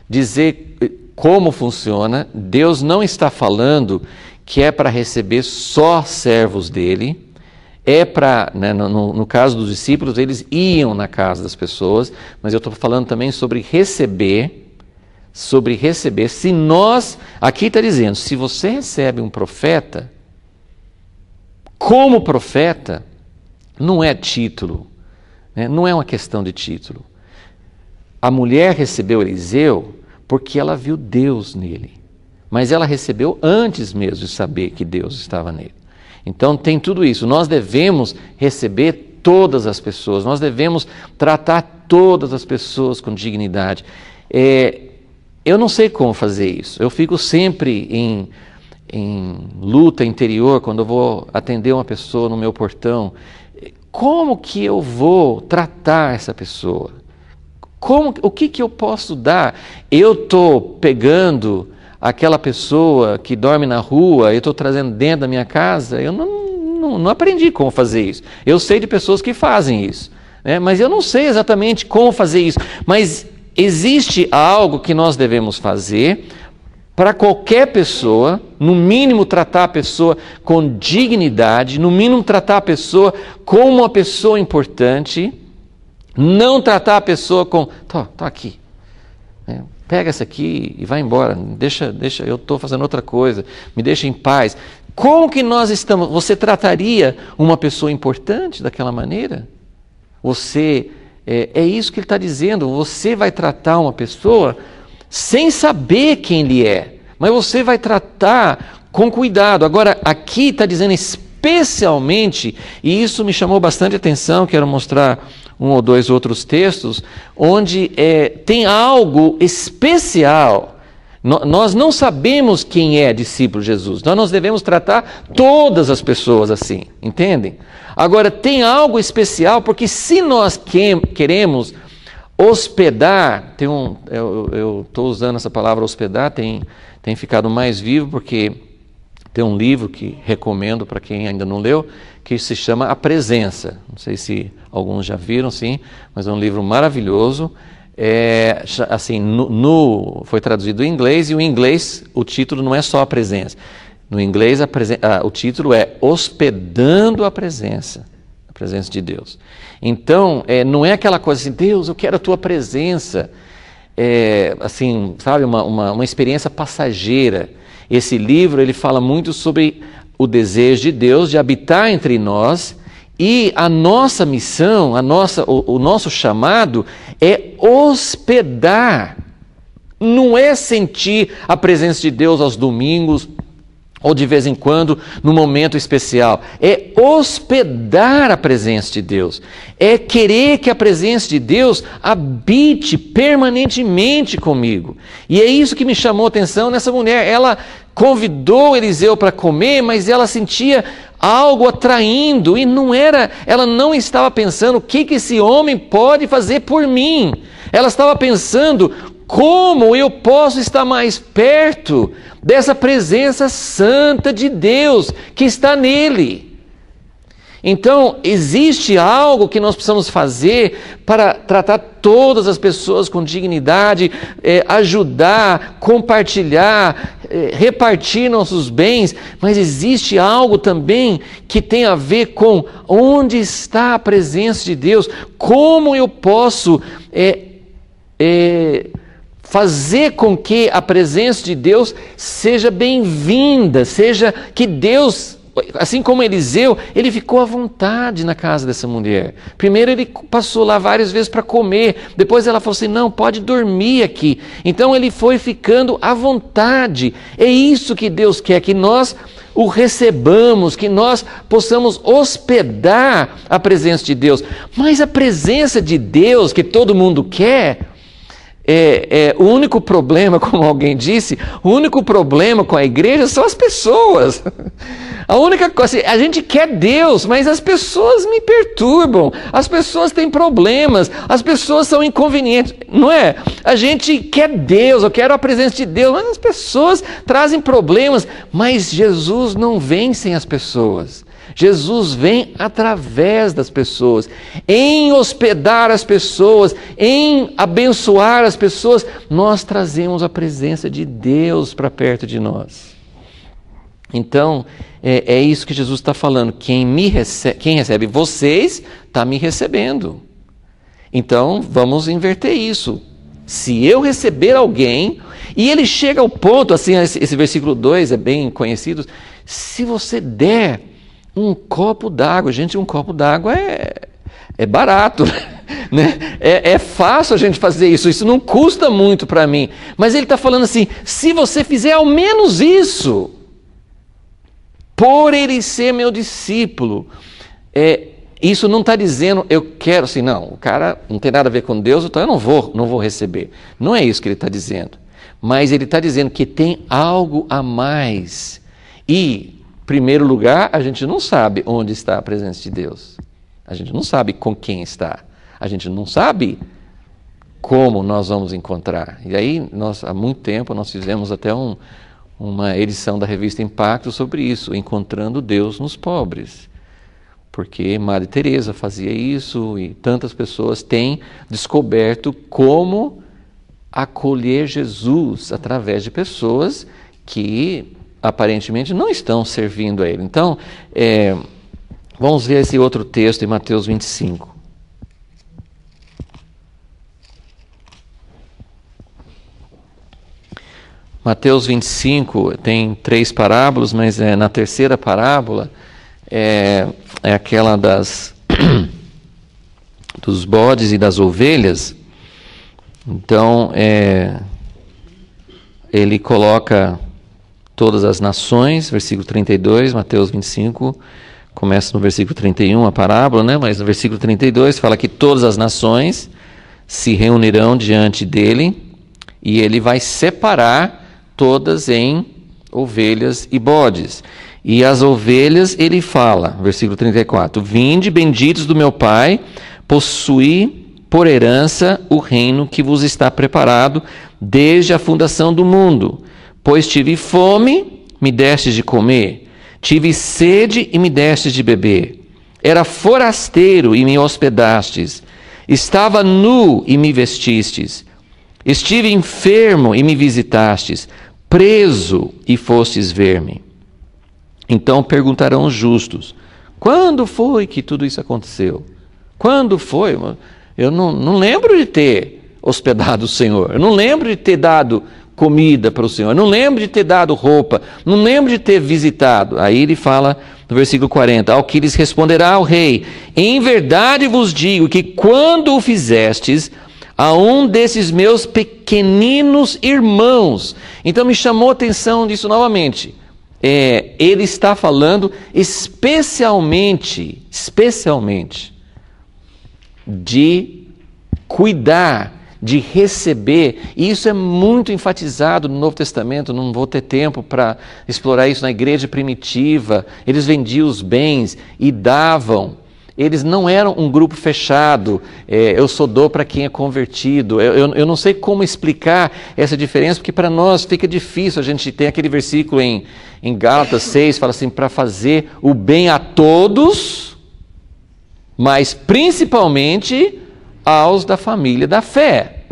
Speaker 1: dizer como funciona. Deus não está falando que é para receber só servos dele. No caso dos discípulos, eles iam na casa das pessoas, mas eu estou falando também sobre receber. Se nós, aqui está dizendo, se você recebe um profeta, como profeta, não é título, né? Não é uma questão de título. A mulher recebeu Eliseu porque ela viu Deus nele, mas ela recebeu antes mesmo de saber que Deus estava nele. Então tem tudo isso, nós devemos receber todas as pessoas, nós devemos tratar todas as pessoas com dignidade. Eu não sei como fazer isso, eu fico sempre em luta interior quando eu vou atender uma pessoa no meu portão. Como que eu vou tratar essa pessoa? O que eu posso dar? Eu estou pegando aquela pessoa que dorme na rua, eu estou trazendo dentro da minha casa, eu não aprendi como fazer isso. Eu sei de pessoas que fazem isso, né? Mas eu não sei exatamente como fazer isso. Mas existe algo que nós devemos fazer para qualquer pessoa, no mínimo tratar a pessoa com dignidade, no mínimo tratar a pessoa como uma pessoa importante, não tratar a pessoa com, tá aqui, pega essa aqui e vai embora, deixa, eu estou fazendo outra coisa, me deixa em paz.
Speaker 2: Como que nós estamos? Você trataria uma pessoa importante daquela maneira? É isso que ele está dizendo. Você vai tratar uma pessoa sem saber quem ele é, mas você vai tratar com cuidado. Agora, aqui está dizendo especialmente, e isso me chamou bastante atenção, quero mostrar um ou dois outros textos, onde tem algo especial. Nós não sabemos quem é discípulo de Jesus, nós devemos tratar todas as pessoas assim, entendem? Agora, tem algo especial, porque se nós queremos hospedar, eu estou usando essa palavra hospedar, tem ficado mais vivo, porque tem um livro que recomendo para quem ainda não leu, que se chama A Presença. Não sei se alguns já viram, sim, mas é um livro maravilhoso. Foi traduzido em inglês, e o inglês, o título não é só A Presença. No inglês, o título é Hospedando a Presença de Deus. Então, não é aquela coisa assim, Deus, eu quero a tua presença, uma experiência passageira. Esse livro, ele fala muito sobre o desejo de Deus de habitar entre nós, e a nossa missão, o nosso chamado é hospedar. Não é sentir a presença de Deus aos domingos, ou de vez em quando, num momento especial. É hospedar a presença de Deus. É querer que a presença de Deus habite permanentemente comigo. E é isso que me chamou a atenção nessa mulher. Ela convidou Eliseu para comer, mas ela sentia algo atraindo, e ela não estava pensando o que esse homem pode fazer por mim. Ela estava pensando, como eu posso estar mais perto dessa presença santa de Deus que está nele? Então, existe algo que nós precisamos fazer para tratar todas as pessoas com dignidade, ajudar, compartilhar, repartir nossos bens, mas existe algo também que tem a ver com onde está a presença de Deus, como eu posso fazer com que a presença de Deus seja bem-vinda, seja que Deus, assim como Eliseu, ele ficou à vontade na casa dessa mulher. Primeiro ele passou lá várias vezes para comer, depois ela falou assim, não, pode dormir aqui. Então ele foi ficando à vontade. É isso que Deus quer, que nós o recebamos, que nós possamos hospedar a presença de Deus. Mas a presença de Deus que todo mundo quer, o único problema, como alguém disse, o único problema com a igreja são as pessoas. A única coisa, a gente quer Deus, mas as pessoas me perturbam, as pessoas têm problemas, as pessoas são inconvenientes, não é? A gente quer Deus, eu quero a presença de Deus, mas as pessoas trazem problemas, mas Jesus não vem sem as pessoas. Jesus vem através das pessoas, em hospedar as pessoas, em abençoar as pessoas, nós trazemos a presença de Deus para perto de nós. Então, é isso que Jesus está falando, quem recebe vocês, está me recebendo. Então, vamos inverter isso. Se eu receber alguém, e ele chega ao ponto, assim, esse versículo 2 é bem conhecido, se você der um copo d'água, gente, um copo d'água é barato, né? É fácil a gente fazer isso não custa muito para mim. Mas ele está falando assim, se você fizer ao menos isso, por ele ser meu discípulo, isso não está dizendo, eu quero, assim, não, o cara não tem nada a ver com Deus, então eu não vou receber. Não é isso que ele está dizendo. Mas ele está dizendo que tem algo a mais. E primeiro lugar, a gente não sabe onde está a presença de Deus. A gente não sabe com quem está. A gente não sabe como nós vamos encontrar. E aí, há muito tempo, nós fizemos até uma edição da revista Impacto sobre isso, encontrando Deus nos pobres. Porque Madre Teresa fazia isso e tantas pessoas têm descoberto como acolher Jesus através de pessoas que aparentemente não estão servindo a Ele. Então, vamos ver esse outro texto em Mateus 25.
Speaker 1: Mateus 25 tem 3 parábolas, mas na terceira parábola é aquela dos bodes e das ovelhas. Então, ele coloca todas as nações, versículo 32, Mateus 25, começa no versículo 31 a parábola, né? Mas no versículo 32 fala que todas as nações se reunirão diante dele e ele vai separar todas em ovelhas e bodes. E as ovelhas, ele fala, versículo 34, vinde, benditos do meu Pai, possuí por herança o reino que vos está preparado desde a fundação do mundo. Pois tive fome, me destes de comer, tive sede e me destes de beber. Era forasteiro e me hospedastes, estava nu e me vestistes, estive enfermo e me visitastes, preso e fostes ver-me. Então perguntarão os justos, quando foi que tudo isso aconteceu? Quando foi? Eu não lembro de ter hospedado o Senhor, eu não lembro de ter dado comida para o Senhor, eu não lembro de ter dado roupa, não lembro de ter visitado. Aí ele fala no versículo 40, ao que lhes responderá o rei, em verdade vos digo que quando o fizestes a um desses meus pequeninos irmãos, então me chamou a atenção disso novamente, ele está falando especialmente de cuidar, de receber, e isso é muito enfatizado no Novo Testamento. Não vou ter tempo para explorar isso na igreja primitiva. Eles vendiam os bens e davam. Eles não eram um grupo fechado, eu só dou para quem é convertido. Eu não sei como explicar essa diferença, porque para nós fica difícil. A gente tem aquele versículo em Gálatas 6, fala assim, para fazer o bem a todos, mas principalmente aos da família da fé.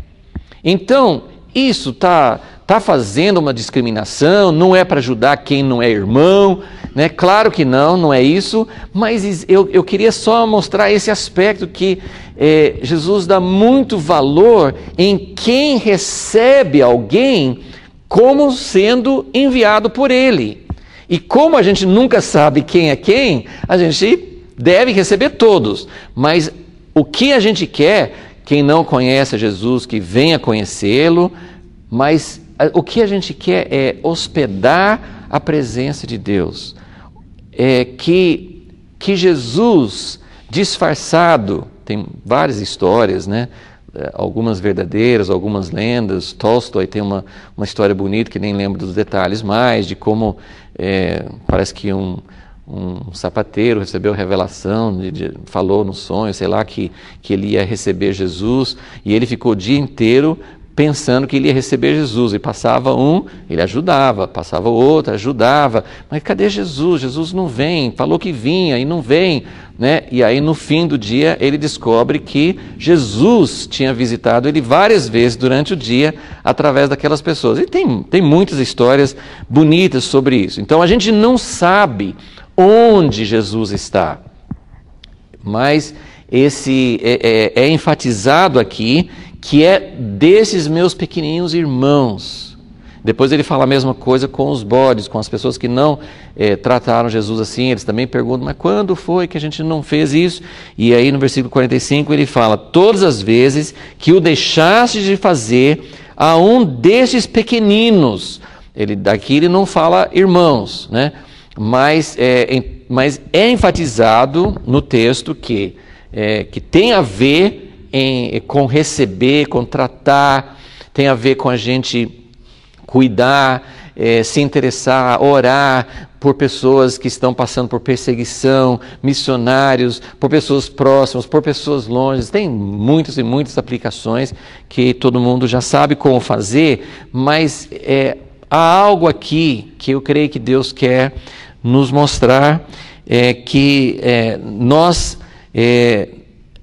Speaker 1: Então, isso está fazendo uma discriminação, não é para ajudar quem não é irmão, né? Claro que não é isso, mas eu queria só mostrar esse aspecto que Jesus dá muito valor em quem recebe alguém como sendo enviado por ele. E como a gente nunca sabe quem é quem, a gente deve receber todos, mas o que a gente quer, quem não conhece Jesus, que venha conhecê-lo, mas o que a gente quer é hospedar a presença de Deus. Que Jesus, disfarçado, tem várias histórias, né? Algumas verdadeiras, algumas lendas. Tolstói tem uma história bonita, que nem lembro dos detalhes mais, de como parece que um sapateiro recebeu revelação, falou no sonho, sei lá, que ele ia receber Jesus, e ele ficou o dia inteiro pensando que ele ia receber Jesus, e passava ele ajudava, passava outro, ajudava, mas cadê Jesus? Jesus não vem, falou que vinha e não vem, né? E aí no fim do dia ele descobre que Jesus tinha visitado ele várias vezes durante o dia através daquelas pessoas. E tem muitas histórias bonitas sobre isso. Então a gente não sabe onde Jesus está, mas esse é enfatizado aqui, que é desses meus pequenininhos irmãos. Depois ele fala a mesma coisa com os bodes, com as pessoas que não trataram Jesus assim. Eles também perguntam, mas quando foi que a gente não fez isso? E aí no versículo 45 ele fala, todas as vezes que o deixaste de fazer a um destes pequeninos. Daqui ele não fala irmãos, né? Mas é enfatizado no texto que tem a ver com receber, com tratar, tem a ver com a gente cuidar, se interessar, orar por pessoas que estão passando por perseguição, missionários, por pessoas próximas, por pessoas longe. Tem muitas e muitas aplicações que todo mundo já sabe como fazer, mas há algo aqui que eu creio que Deus quer nos mostrar, que nós...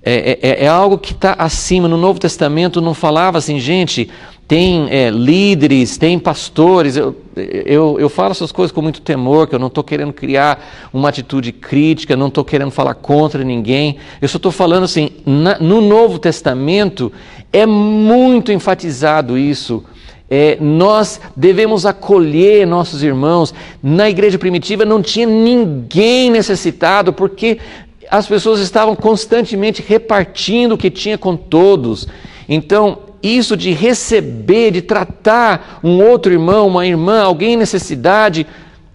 Speaker 1: É algo que está acima. No Novo Testamento não falava assim, gente, tem líderes, tem pastores. Eu falo essas coisas com muito temor, que eu não estou querendo criar uma atitude crítica, não estou querendo falar contra ninguém. Eu só estou falando assim, no Novo Testamento é muito enfatizado isso,
Speaker 2: nós devemos acolher nossos irmãos. Na igreja primitiva não tinha ninguém necessitado, porque as pessoas estavam constantemente repartindo o que tinha com todos. Então, isso de receber, de tratar um outro irmão, uma irmã, alguém em necessidade,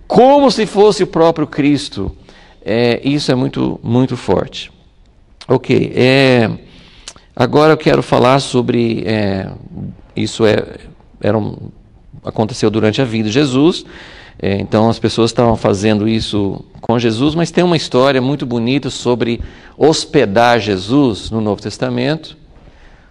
Speaker 2: como se fosse o próprio Cristo, isso é muito, muito forte. Ok, agora eu quero falar sobre, isso aconteceu durante a vida de Jesus, então as pessoas estavam fazendo isso com Jesus, mas tem uma história muito bonita sobre hospedar Jesus no Novo Testamento.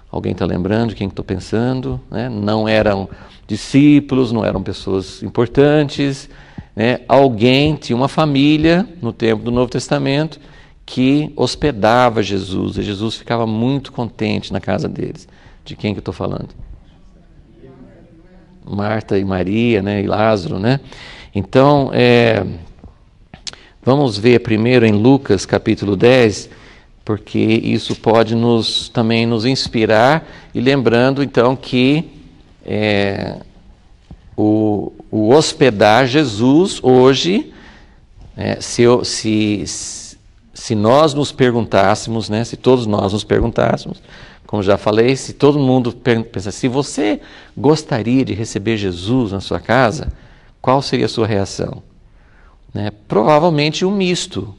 Speaker 2: Alguém está lembrando de quem estou pensando? Né? Não eram discípulos, não eram pessoas importantes, né? Alguém tinha uma família no tempo do Novo Testamento que hospedava Jesus, e Jesus ficava muito contente na casa deles. De quem que eu estou falando? Marta e Maria, né? E Lázaro, né? Então, vamos ver primeiro em Lucas capítulo 10, porque isso pode também nos inspirar, e lembrando então que o hospedar Jesus hoje, se nós nos perguntássemos, né, se todos nós nos perguntássemos, como já falei, se todo mundo pensa, se você gostaria de receber Jesus na sua casa, qual seria a sua reação? Né? Provavelmente um misto.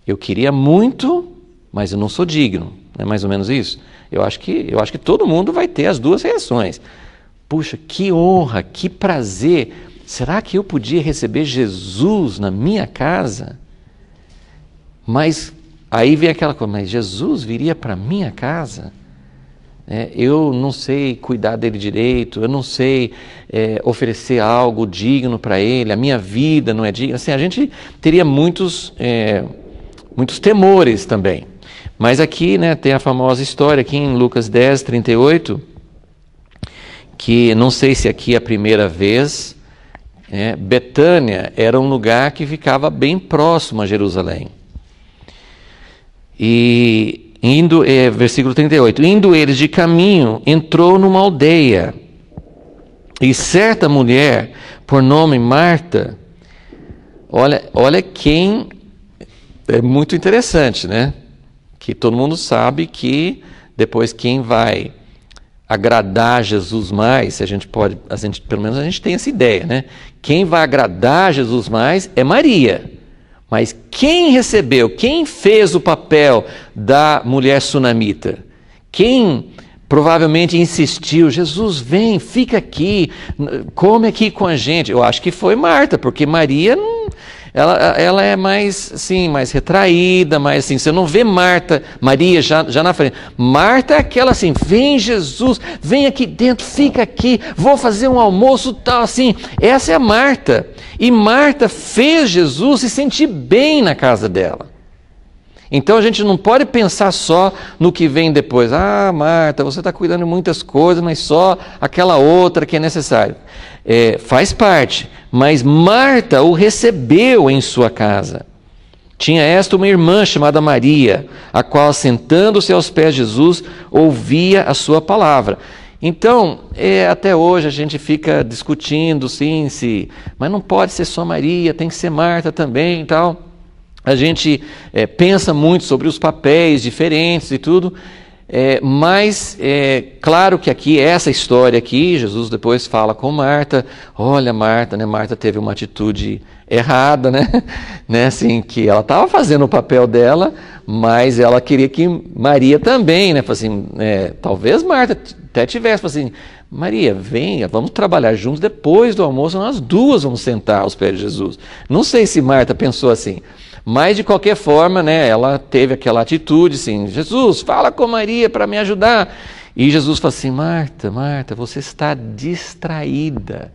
Speaker 2: Eu queria muito, mas eu não sou digno. Não é mais ou menos isso? Eu acho que todo mundo vai ter as duas reações. Puxa, que honra, que prazer. Será que eu podia receber Jesus na minha casa? Mas aí vem aquela coisa, mas Jesus viria para minha casa? Eu não sei cuidar dele direito, eu não sei oferecer algo digno para ele, a minha vida não é digna. Assim, a gente teria muitos temores também. Mas aqui, né, tem a famosa história aqui em Lucas 10, 38, que não sei se aqui é a primeira vez, Betânia era um lugar que ficava bem próximo a Jerusalém. E versículo 38, indo eles de caminho, entrou numa aldeia, e certa mulher, por nome Marta, olha quem, é muito interessante, né? Que todo mundo sabe que depois quem vai agradar Jesus mais, pelo menos a gente tem essa ideia, né? Quem vai agradar Jesus mais é Maria. Mas quem recebeu, quem fez o papel da mulher sunamita? Quem provavelmente insistiu, Jesus, vem, fica aqui, come aqui com a gente? Eu acho que foi Marta, porque Maria, ela é mais retraída, mais assim, você não vê Maria já na frente. Marta é aquela assim, vem Jesus, vem aqui dentro, fica aqui, vou fazer um almoço tal, assim. Essa é a Marta. E Marta fez Jesus se sentir bem na casa dela. Então a gente não pode pensar só no que vem depois. Ah, Marta, você está cuidando de muitas coisas, mas só aquela outra que é necessária. Faz parte, mas Marta o recebeu em sua casa. Tinha esta uma irmã chamada Maria, a qual, sentando-se aos pés de Jesus, ouvia a sua palavra. Então, até hoje a gente fica discutindo, sim, mas não pode ser só Maria, tem que ser Marta também e tal. A gente pensa muito sobre os papéis diferentes e tudo, mas claro que aqui, essa história aqui, Jesus depois fala com Marta, olha Marta, né? Marta teve uma atitude errada, né? Assim, que ela estava fazendo o papel dela, mas ela queria que Maria também, né? Assim, talvez Marta até tivesse, assim, Maria, venha, vamos trabalhar juntos, depois do almoço nós duas vamos sentar aos pés de Jesus. Não sei se Marta pensou assim, mas de qualquer forma, né, ela teve aquela atitude assim, Jesus, fala com Maria para me ajudar. E Jesus fala assim, Marta, você está distraída,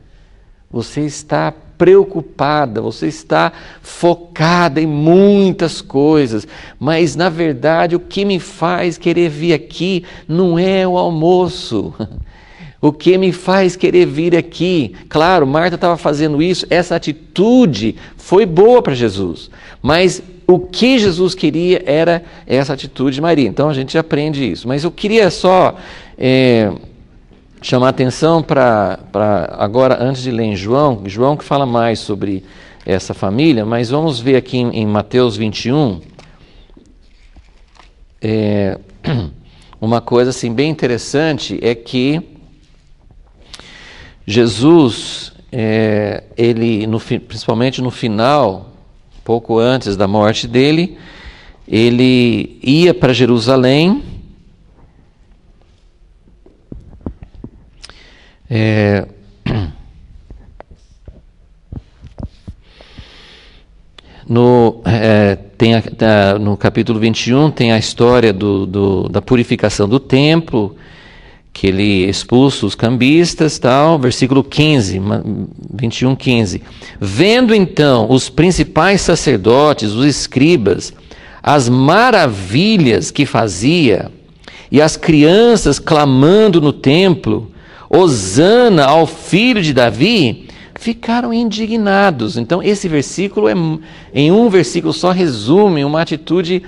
Speaker 2: você está preocupada, você está focada em muitas coisas, mas na verdade o que me faz querer vir aqui não é o almoço. O que me faz querer vir aqui, claro, Marta estava fazendo isso, essa atitude foi boa para Jesus, mas o que Jesus queria era essa atitude de Maria. Então a gente aprende isso. Mas eu queria só
Speaker 1: chamar a atenção para agora, antes de ler em João que fala mais sobre essa família, mas vamos ver aqui em Mateus 21, uma coisa assim bem interessante é que Jesus, ele principalmente no final, pouco antes da morte dele, ele ia para Jerusalém, no capítulo 21 tem a história da purificação do templo, que ele expulsa os cambistas, tal, versículo 15, 21, 15. Vendo então os principais sacerdotes, os escribas, as maravilhas que fazia, e as crianças clamando no templo, Hosana ao filho de Davi, ficaram indignados. Então esse versículo, em um versículo só, resume uma atitude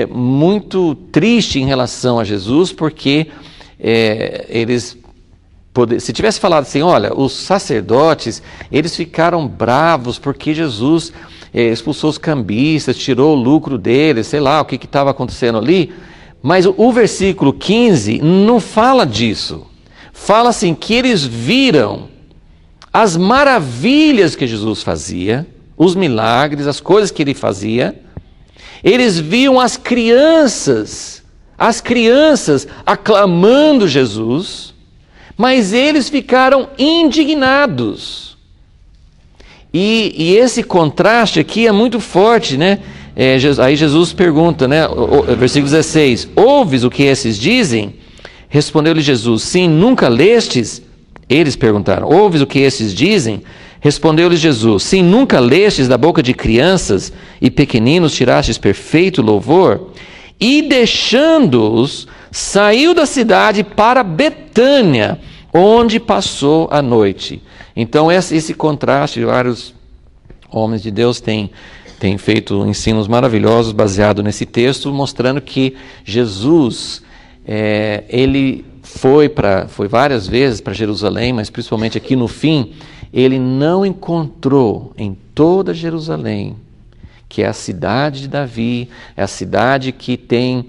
Speaker 1: muito triste em relação a Jesus, porque se tivesse falado assim, olha, os sacerdotes, eles ficaram bravos porque Jesus expulsou os cambistas, tirou o lucro deles, sei lá o que estava acontecendo ali, mas o versículo 15 não fala disso. Fala assim, que eles viram as maravilhas que Jesus fazia, os milagres, as coisas que ele fazia. Eles viam as crianças aclamando Jesus, mas eles ficaram indignados. E esse contraste aqui é muito forte, né? Aí Jesus pergunta, né? Versículo 16: ouves o que esses dizem? Respondeu-lhe Jesus: sim, nunca lestes? Eles perguntaram: ouves o que esses dizem? Respondeu-lhe Jesus: sim, nunca lestes da boca de crianças e pequeninos tirastes perfeito louvor? E deixando-os, saiu da cidade para Betânia, onde passou a noite. Então esse contraste, vários homens de Deus têm feito ensinos maravilhosos baseado nesse texto, mostrando que Jesus, ele foi várias vezes para Jerusalém, mas principalmente aqui no fim, ele não encontrou em toda Jerusalém, que é a cidade de Davi, é a cidade que tem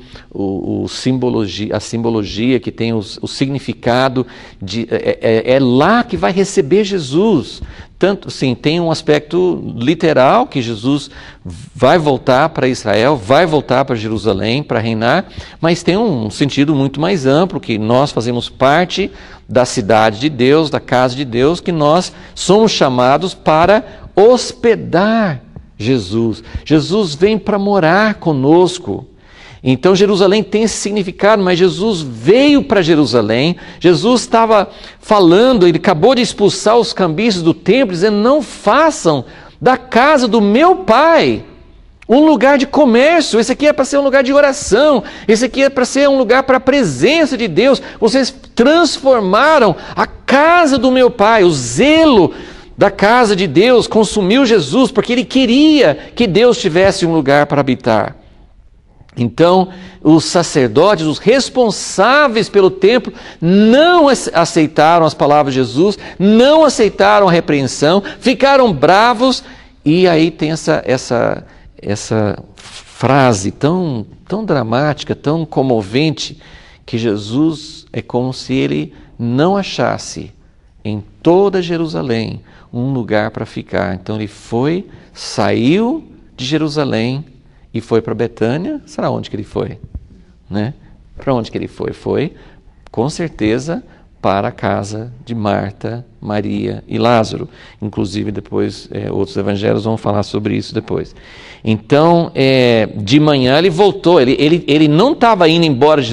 Speaker 1: a simbologia, que tem o significado, é lá que vai receber Jesus. Tanto, sim, tem um aspecto literal, que Jesus vai voltar para Israel, vai voltar para Jerusalém para reinar, mas tem um sentido muito mais amplo, que nós fazemos parte da cidade de Deus, da casa de Deus, que nós somos chamados para hospedar Jesus. Jesus vem para morar conosco. Então Jerusalém tem esse significado, mas Jesus veio para Jerusalém. Jesus estava falando, ele acabou de expulsar os cambistas do templo, dizendo: não façam da casa do meu Pai um lugar de comércio. Esse aqui é para ser um lugar de oração, esse aqui é para ser um lugar para a presença de Deus. Vocês transformaram a casa do meu Pai, o zelo da casa de Deus consumiu Jesus, porque ele queria que Deus tivesse um lugar para habitar. Então, os sacerdotes, os responsáveis pelo templo, não aceitaram as palavras de Jesus, não aceitaram a repreensão, ficaram bravos, e aí tem essa frase tão dramática, tão comovente, que Jesus é como se ele não achasse em toda Jerusalém um lugar para ficar. Então ele saiu de Jerusalém e foi para Betânia. Será onde que ele foi? Né? Para onde que ele foi? Foi, com certeza, para a casa de Marta, Maria e Lázaro. Inclusive, depois, outros evangelhos vão falar sobre isso depois. Então, de manhã ele voltou. Ele não estava indo embora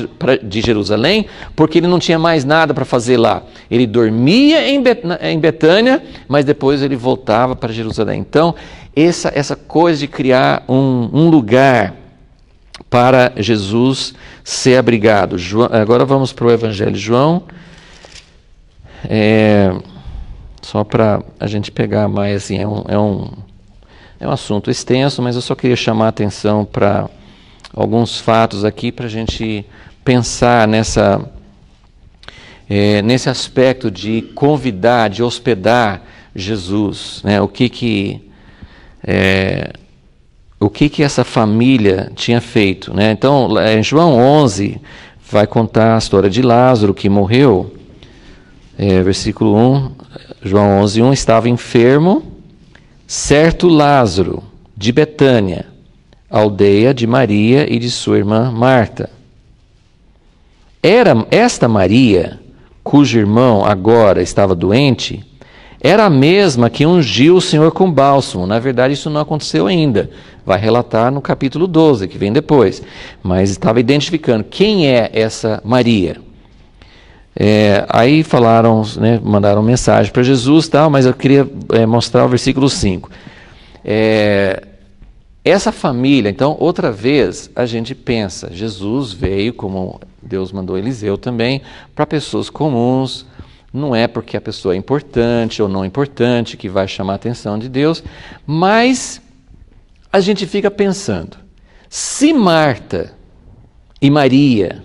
Speaker 1: de Jerusalém porque ele não tinha mais nada para fazer lá. Ele dormia em Betânia, mas depois ele voltava para Jerusalém. Então, essa coisa de criar um lugar para Jesus ser abrigado. Agora vamos para o Evangelho de João. Só para a gente pegar mais, assim, é um assunto extenso, mas eu só queria chamar a atenção para alguns fatos aqui, para a gente pensar nesse aspecto de convidar, de hospedar Jesus, né? O que essa família tinha feito, né? Então, em João 11, vai contar a história de Lázaro, que morreu. Versículo 1, João 11, 1, estava enfermo, certo Lázaro, de Betânia, aldeia de Maria e de sua irmã Marta. Esta Maria, cujo irmão agora estava doente, era a mesma que ungiu o Senhor com bálsamo. Na verdade, isso não aconteceu ainda. Vai relatar no capítulo 12, que vem depois. Mas estava identificando quem é essa Maria. Aí falaram, né, mandaram mensagem para Jesus, tal, mas eu queria mostrar o versículo 5. Essa família, então, outra vez, a gente pensa, Jesus veio, como Deus mandou Eliseu também, para pessoas comuns. Não é porque a pessoa é importante ou não importante que vai chamar a atenção de Deus, mas a gente fica pensando, se Marta e Maria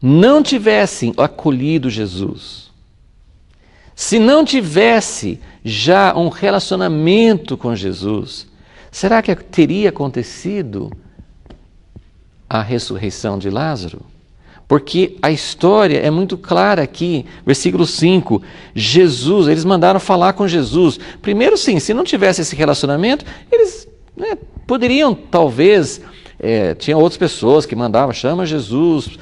Speaker 1: não tivessem acolhido Jesus, se não tivesse já um relacionamento com Jesus, será que teria acontecido a ressurreição de Lázaro? Porque a história é muito clara aqui, versículo 5, Jesus, eles mandaram falar com Jesus. Primeiro sim, se não tivesse esse relacionamento, eles poderiam talvez, tinha outras pessoas que mandavam, chama Jesus,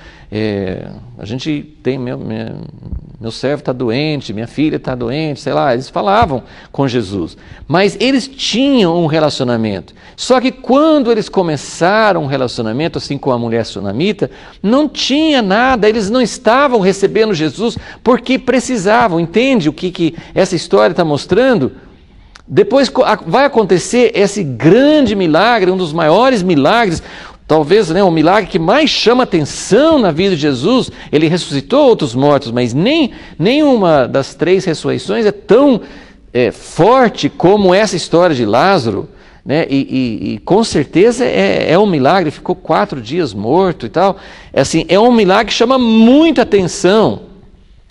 Speaker 1: a gente tem, meu servo está doente, minha filha está doente, sei lá, eles falavam com Jesus. Mas eles tinham um relacionamento. Só que quando eles começaram um relacionamento, assim com a mulher sunamita, não tinha nada, eles não estavam recebendo Jesus porque precisavam. Entende o que essa história está mostrando? Depois vai acontecer esse grande milagre, um dos maiores milagres, talvez o milagre que mais chama atenção na vida de Jesus. Ele ressuscitou outros mortos, mas nenhuma das 3 ressurreições é tão forte como essa história de Lázaro, né? E com certeza é um milagre, ficou 4 dias morto e tal. É um milagre que chama muita atenção.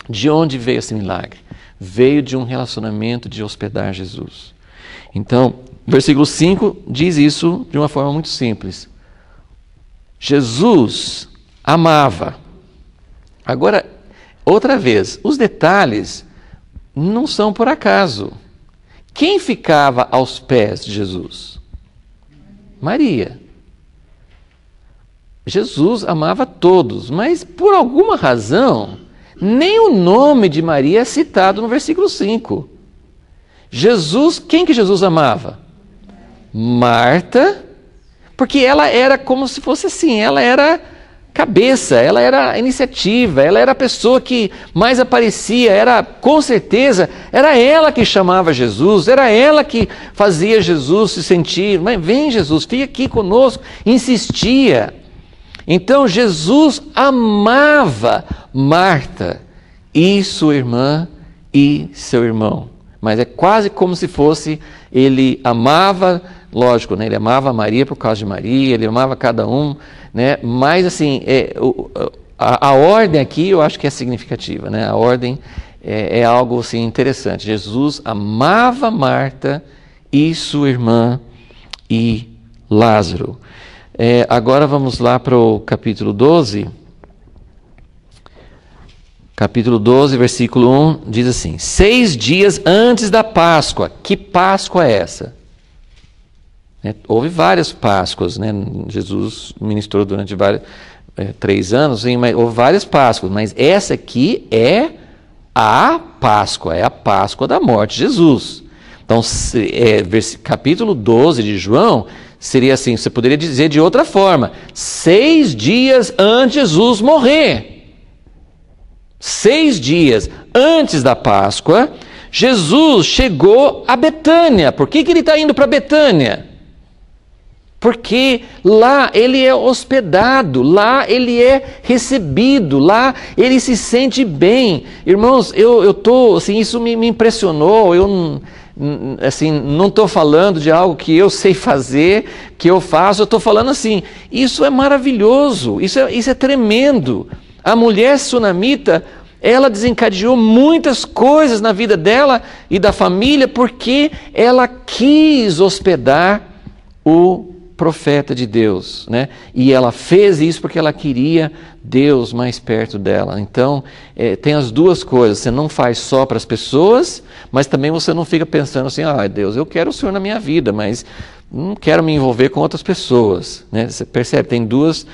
Speaker 1: De onde veio esse milagre? Veio de um relacionamento de hospedar Jesus. Então, versículo 5 diz isso de uma forma muito simples. Jesus amava. Agora, outra vez, os detalhes não são por acaso. Quem ficava aos pés de Jesus? Maria. Jesus amava todos, mas por alguma razão, nem o nome de Maria é citado no versículo 5. Quem que Jesus amava? Marta, porque ela era como se fosse assim, ela era cabeça, ela era a iniciativa, ela era a pessoa que mais aparecia, com certeza, era ela que chamava Jesus, era ela que fazia Jesus se sentir, mas vem Jesus, fica aqui conosco, insistia. Então Jesus amava Marta e sua irmã e seu irmão, mas é quase como se fosse, ele amava, lógico, né? Ele amava Maria por causa de Maria, ele amava cada um, né? Mas assim, a ordem aqui eu acho que é significativa, né? A ordem é algo assim, interessante. Jesus amava Marta e sua irmã e Lázaro. Agora vamos lá para o capítulo 12. Capítulo 12, versículo 1, diz assim: 6 dias antes da Páscoa. Que Páscoa é essa? Houve várias Páscoas, né? Jesus ministrou durante 3 anos, mas houve várias Páscoas, mas essa aqui é a Páscoa, é a Páscoa da morte de Jesus. Então, capítulo 12 de João seria assim, você poderia dizer de outra forma, 6 dias antes de Jesus morrer. 6 dias antes da Páscoa, Jesus chegou a Betânia. Por que ele está indo para Betânia? Porque lá ele é hospedado, lá ele é recebido, lá ele se sente bem. Irmãos, eu tô, assim, isso me impressionou. Eu assim, não estou falando de algo que eu sei fazer, que eu faço. Eu estou falando assim, isso é maravilhoso, isso é tremendo. A mulher sunamita
Speaker 2: ela desencadeou muitas coisas na vida dela e da família, porque ela quis hospedar o profeta de Deus, né? E ela fez isso porque ela queria Deus mais perto dela. Então, tem as duas coisas. Você não faz só para as pessoas, mas também você não fica pensando assim, Deus, eu quero o Senhor na minha vida, mas não quero me envolver com outras pessoas, né? Você percebe, tem dois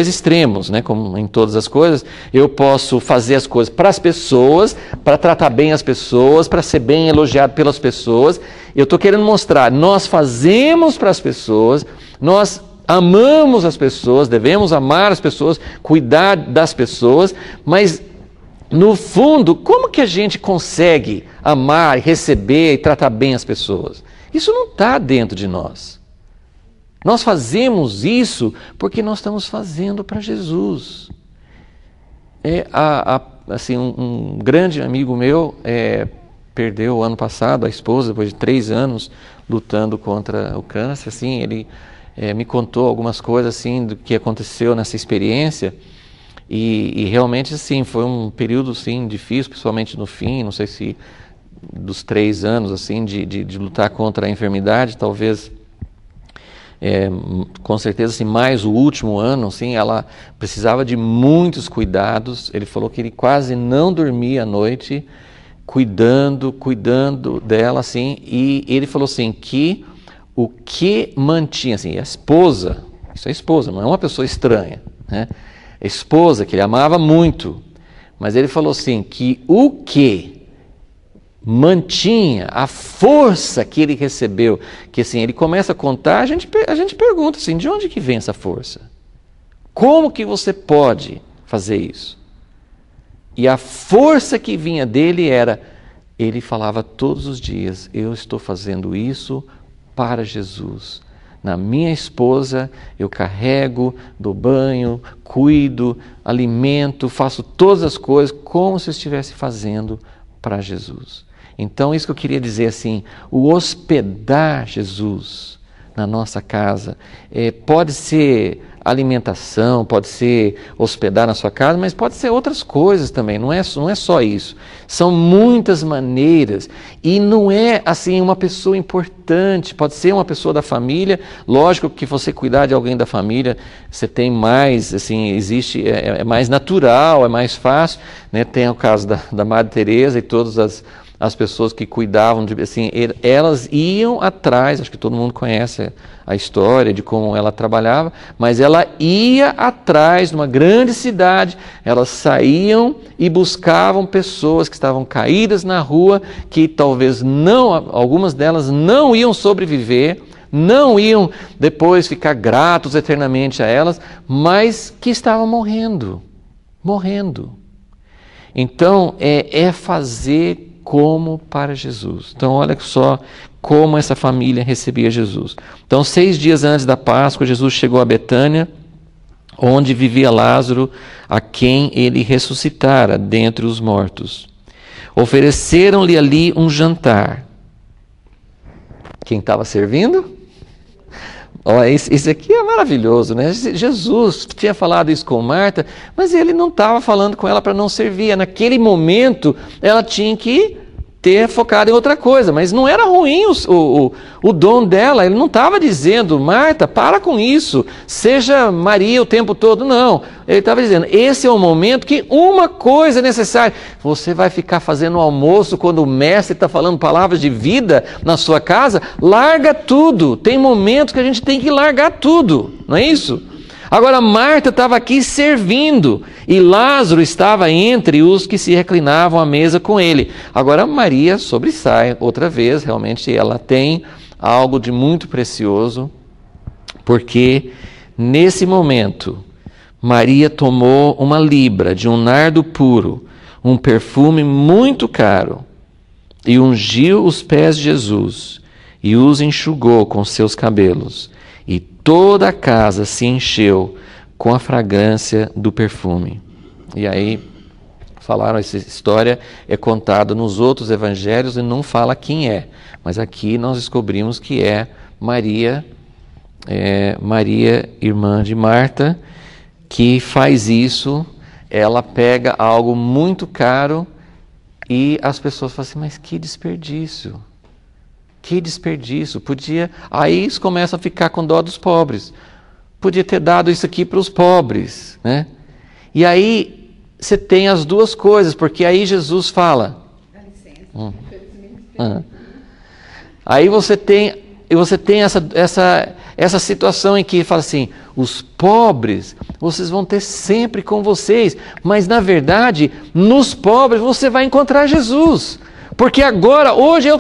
Speaker 2: extremos, né? Como em todas as coisas. Eu posso fazer as coisas para as pessoas, para tratar bem as pessoas, para ser bem elogiado pelas pessoas. Eu estou querendo mostrar, nós fazemos para as pessoas, nós amamos as pessoas, devemos amar as pessoas, cuidar das pessoas, mas no fundo, como que a gente consegue amar, receber e tratar bem as pessoas? Isso não está dentro de nós. Nós fazemos isso porque nós estamos fazendo para Jesus. Assim, um grande amigo meu perdeu ano passado a esposa, depois de 3 anos lutando contra o câncer. Assim, ele me contou algumas coisas assim, do que aconteceu nessa experiência. E realmente assim, foi um período assim, difícil, principalmente no fim, não sei se dos 3 anos assim, de lutar contra a enfermidade, talvez com certeza assim, mais o último ano, assim, ela precisava de muitos cuidados. Ele falou que ele quase não dormia à noite, cuidando dela, assim, e ele falou assim, que o que mantinha, assim, a esposa, isso é esposa, não é uma pessoa estranha, né? A esposa, que ele amava muito, mas ele falou assim, que o que mantinha a força que ele recebeu, que assim, ele começa a contar, a gente pergunta assim, de onde que vem essa força? Como que você pode fazer isso? E a força que vinha dele era, ele falava todos os dias, eu estou fazendo isso para Jesus. Na minha esposa eu carrego, dou banho, cuido, alimento, faço todas as coisas como se eu estivesse fazendo para Jesus. Então, isso que eu queria dizer assim, o hospedar Jesus na nossa casa pode ser alimentação, pode ser hospedar na sua casa, mas pode ser outras coisas também, não é só isso. São muitas maneiras e não é assim uma pessoa importante, pode ser uma pessoa da família. Lógico que você cuidar de alguém da família, você tem mais, assim, existe, é mais natural, é mais fácil, né? Tem o caso da Madre Teresa e todas as pessoas que cuidavam, assim, elas iam atrás, acho que todo mundo conhece a história de como ela trabalhava, mas ela ia atrás, numa grande cidade, elas saíam e buscavam pessoas que estavam caídas na rua, que talvez algumas delas não iam sobreviver, não iam depois ficar gratos eternamente a elas, mas que estavam morrendo. Então, é fazer como para Jesus. Então, olha só como essa família recebia Jesus. Então, 6 dias antes da Páscoa, Jesus chegou a Betânia, onde vivia Lázaro, a quem ele ressuscitara dentre os mortos. Ofereceram-lhe ali um jantar. Quem estava servindo? Isso aqui é maravilhoso, né? Jesus tinha falado isso com Marta, mas ele não estava falando com ela para não servir. Naquele momento, ela tinha que ter focado em outra coisa, mas não era ruim o dom dela. Ele não estava dizendo, Marta, para com isso, seja Maria o tempo todo, não. Ele estava dizendo, esse é o momento que uma coisa é necessária. Você vai ficar fazendo almoço quando o mestre está falando palavras de vida na sua casa? Larga tudo. Tem momentos que a gente tem que largar tudo, não é isso? Agora, Marta estava aqui servindo e Lázaro estava entre os que se reclinavam à mesa com ele. Agora, Maria sobressai outra vez, realmente ela tem algo de muito precioso, porque nesse momento, Maria tomou uma libra de um nardo puro, um perfume muito caro, e ungiu os pés de Jesus e os enxugou com seus cabelos. E toda a casa se encheu com a fragrância do perfume. E aí, falaram, essa história é contada nos outros evangelhos e não fala quem é. Mas aqui nós descobrimos que é Maria, irmã de Marta, que faz isso, ela pega algo muito caro e as pessoas falam assim, mas que desperdício. Que desperdício. Aí eles começam a ficar com dó dos pobres. Podia ter dado isso aqui para os pobres, né? E aí você tem as duas coisas, porque aí Jesus fala. Dá licença. Aí você tem essa situação em que fala assim, os pobres vocês vão ter sempre com vocês, mas na verdade, nos pobres você vai encontrar Jesus. Porque agora, hoje eu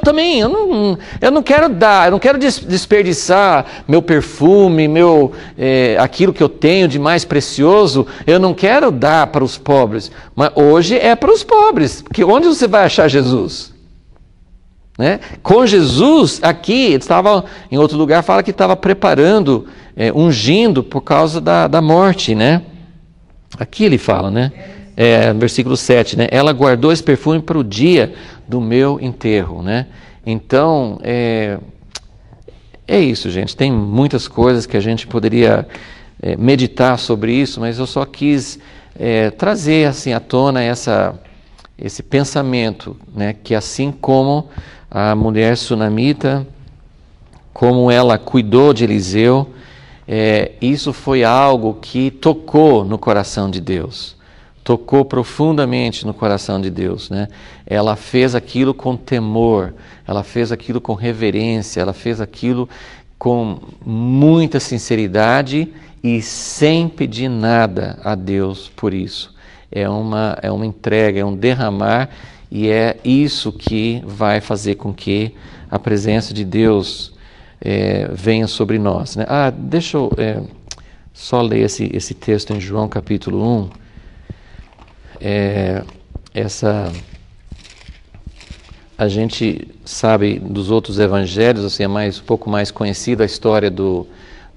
Speaker 2: não quero dar, eu não quero desperdiçar meu perfume, aquilo que eu tenho de mais precioso, eu não quero dar para os pobres, mas hoje é para os pobres, porque onde você vai achar Jesus? Né? Com Jesus, aqui, estava em outro lugar, fala que estava preparando, ungindo por causa da morte, né? Aqui ele fala, né? Versículo 7, né? Ela guardou esse perfume para o dia do meu enterro, né? Então, é isso, gente. Tem muitas coisas que a gente poderia meditar sobre isso, mas eu só quis trazer assim à tona esse pensamento, né? Que assim como a mulher sunamita, como ela cuidou de Eliseu, isso foi algo que tocou no coração de Deus. Tocou profundamente no coração de Deus, né? Ela fez aquilo com temor, ela fez aquilo com reverência, ela fez aquilo com muita sinceridade e sem pedir nada a Deus por isso. É uma entrega, é um derramar, e é isso que vai fazer com que a presença de Deus venha sobre nós, né? Deixa eu só ler esse texto em João capítulo 1. A gente sabe dos outros evangelhos, assim, um pouco mais conhecida a história do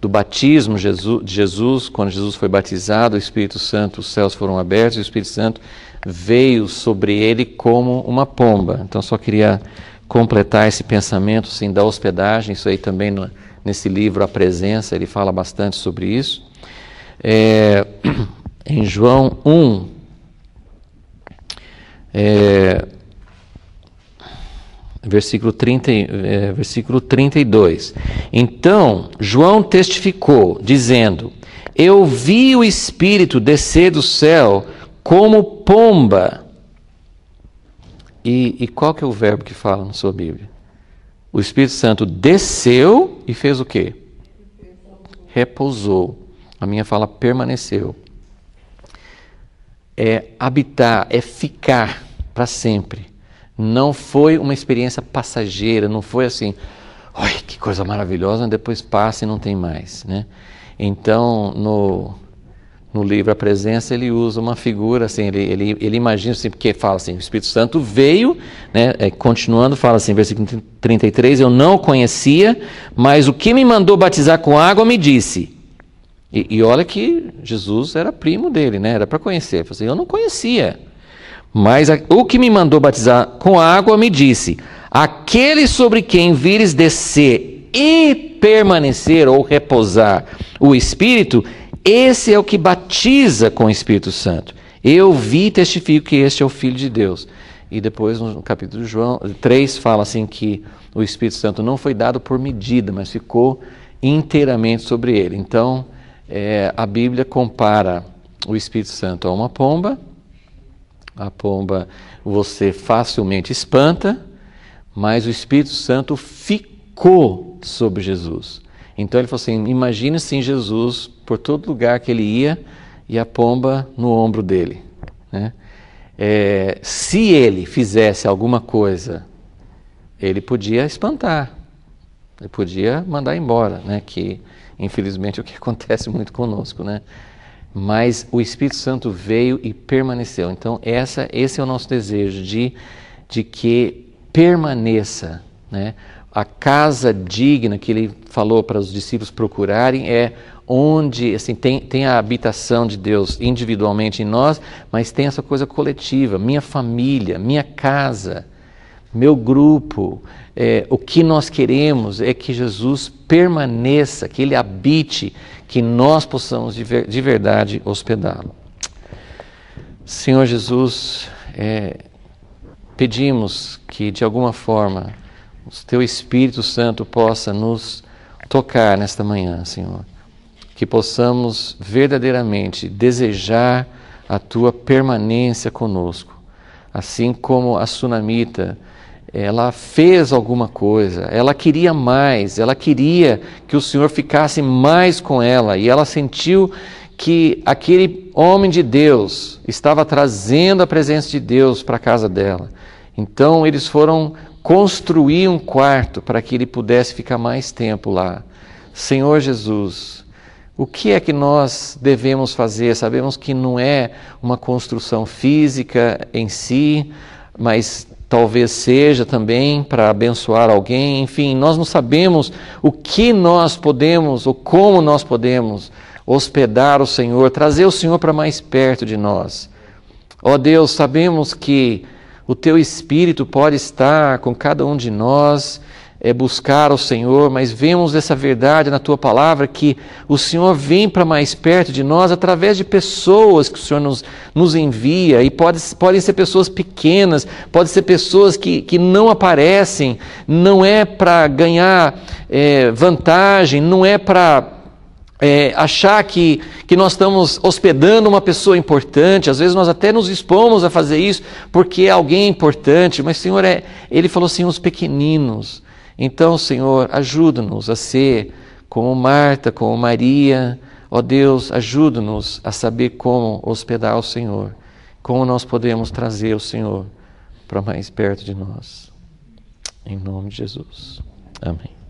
Speaker 2: batismo de Jesus. Quando Jesus foi batizado, o Espírito Santo, os céus foram abertos e o Espírito Santo veio sobre ele como uma pomba. Então só queria completar esse pensamento assim, da hospedagem. Isso aí também nesse livro A Presença, ele fala bastante sobre isso. Em João 1, versículo 32. Então, João testificou, dizendo, eu vi o Espírito descer do céu como pomba. E qual que é o verbo que fala na sua Bíblia? O Espírito Santo desceu e fez o quê? Repousou. A minha fala permaneceu. É habitar, é ficar para sempre. Não foi uma experiência passageira, não foi assim, oi, que coisa maravilhosa, depois passa e não tem mais, né? Então, no livro A Presença, ele usa uma figura, assim, ele imagina, assim, porque fala assim, o Espírito Santo veio, né? Continuando, fala assim, versículo 33, eu não o conhecia, mas o que me mandou batizar com água me disse. E olha que Jesus era primo dele, né? Era para conhecer. Ele falou assim, eu não conhecia. Mas o que me mandou batizar com água me disse, aquele sobre quem vires descer e permanecer ou repousar o Espírito, esse é o que batiza com o Espírito Santo. Eu vi e testifico que este é o Filho de Deus. E depois no capítulo de João 3 fala assim que o Espírito Santo não foi dado por medida, mas ficou inteiramente sobre ele. Então, a Bíblia compara o Espírito Santo a uma pomba. A pomba você facilmente espanta, mas o Espírito Santo ficou sobre Jesus. Então ele falou assim, imagine assim Jesus por todo lugar que ele ia e a pomba no ombro dele, né? Se ele fizesse alguma coisa, ele podia espantar, ele podia mandar embora, né? Que infelizmente é o que acontece muito conosco, né? Mas o Espírito Santo veio e permaneceu. Então esse é o nosso desejo, de que permaneça, né? A casa digna que ele falou para os discípulos procurarem é onde assim, tem a habitação de Deus individualmente em nós, mas tem essa coisa coletiva, minha família, minha casa, meu grupo. O que nós queremos é que Jesus permaneça, que Ele habite, que nós possamos de verdade hospedá-lo.
Speaker 1: Senhor Jesus, pedimos que de alguma forma o Teu Espírito Santo possa nos tocar nesta manhã, Senhor. Que possamos verdadeiramente desejar a Tua permanência conosco. Assim como a sunamita, ela fez alguma coisa, ela queria mais, ela queria que o Senhor ficasse mais com ela, e ela sentiu que aquele homem de Deus estava trazendo a presença de Deus para a casa dela. Então eles foram construir um quarto para que ele pudesse ficar mais tempo lá. Senhor Jesus, o que é que nós devemos fazer? Sabemos que não é uma construção física em si, mas talvez seja também para abençoar alguém. Enfim, nós não sabemos o que nós podemos ou como nós podemos hospedar o Senhor, trazer o Senhor para mais perto de nós. Ó Deus, sabemos que o Teu Espírito pode estar com cada um de nós, buscar o Senhor, mas vemos essa verdade na Tua Palavra, que o Senhor vem para mais perto de nós através de pessoas que o Senhor nos envia, e podem ser pessoas pequenas, podem ser pessoas que não aparecem, não é para ganhar vantagem, não é para achar que nós estamos hospedando uma pessoa importante. Às vezes nós até nos expomos a fazer isso porque é alguém importante, mas Senhor, Ele falou assim, os pequeninos. Então, Senhor, ajuda-nos a ser como Marta, como Maria. Ó Deus, ajuda-nos a saber como hospedar o Senhor, como nós podemos trazer o Senhor para mais perto de nós. Em nome de Jesus. Amém.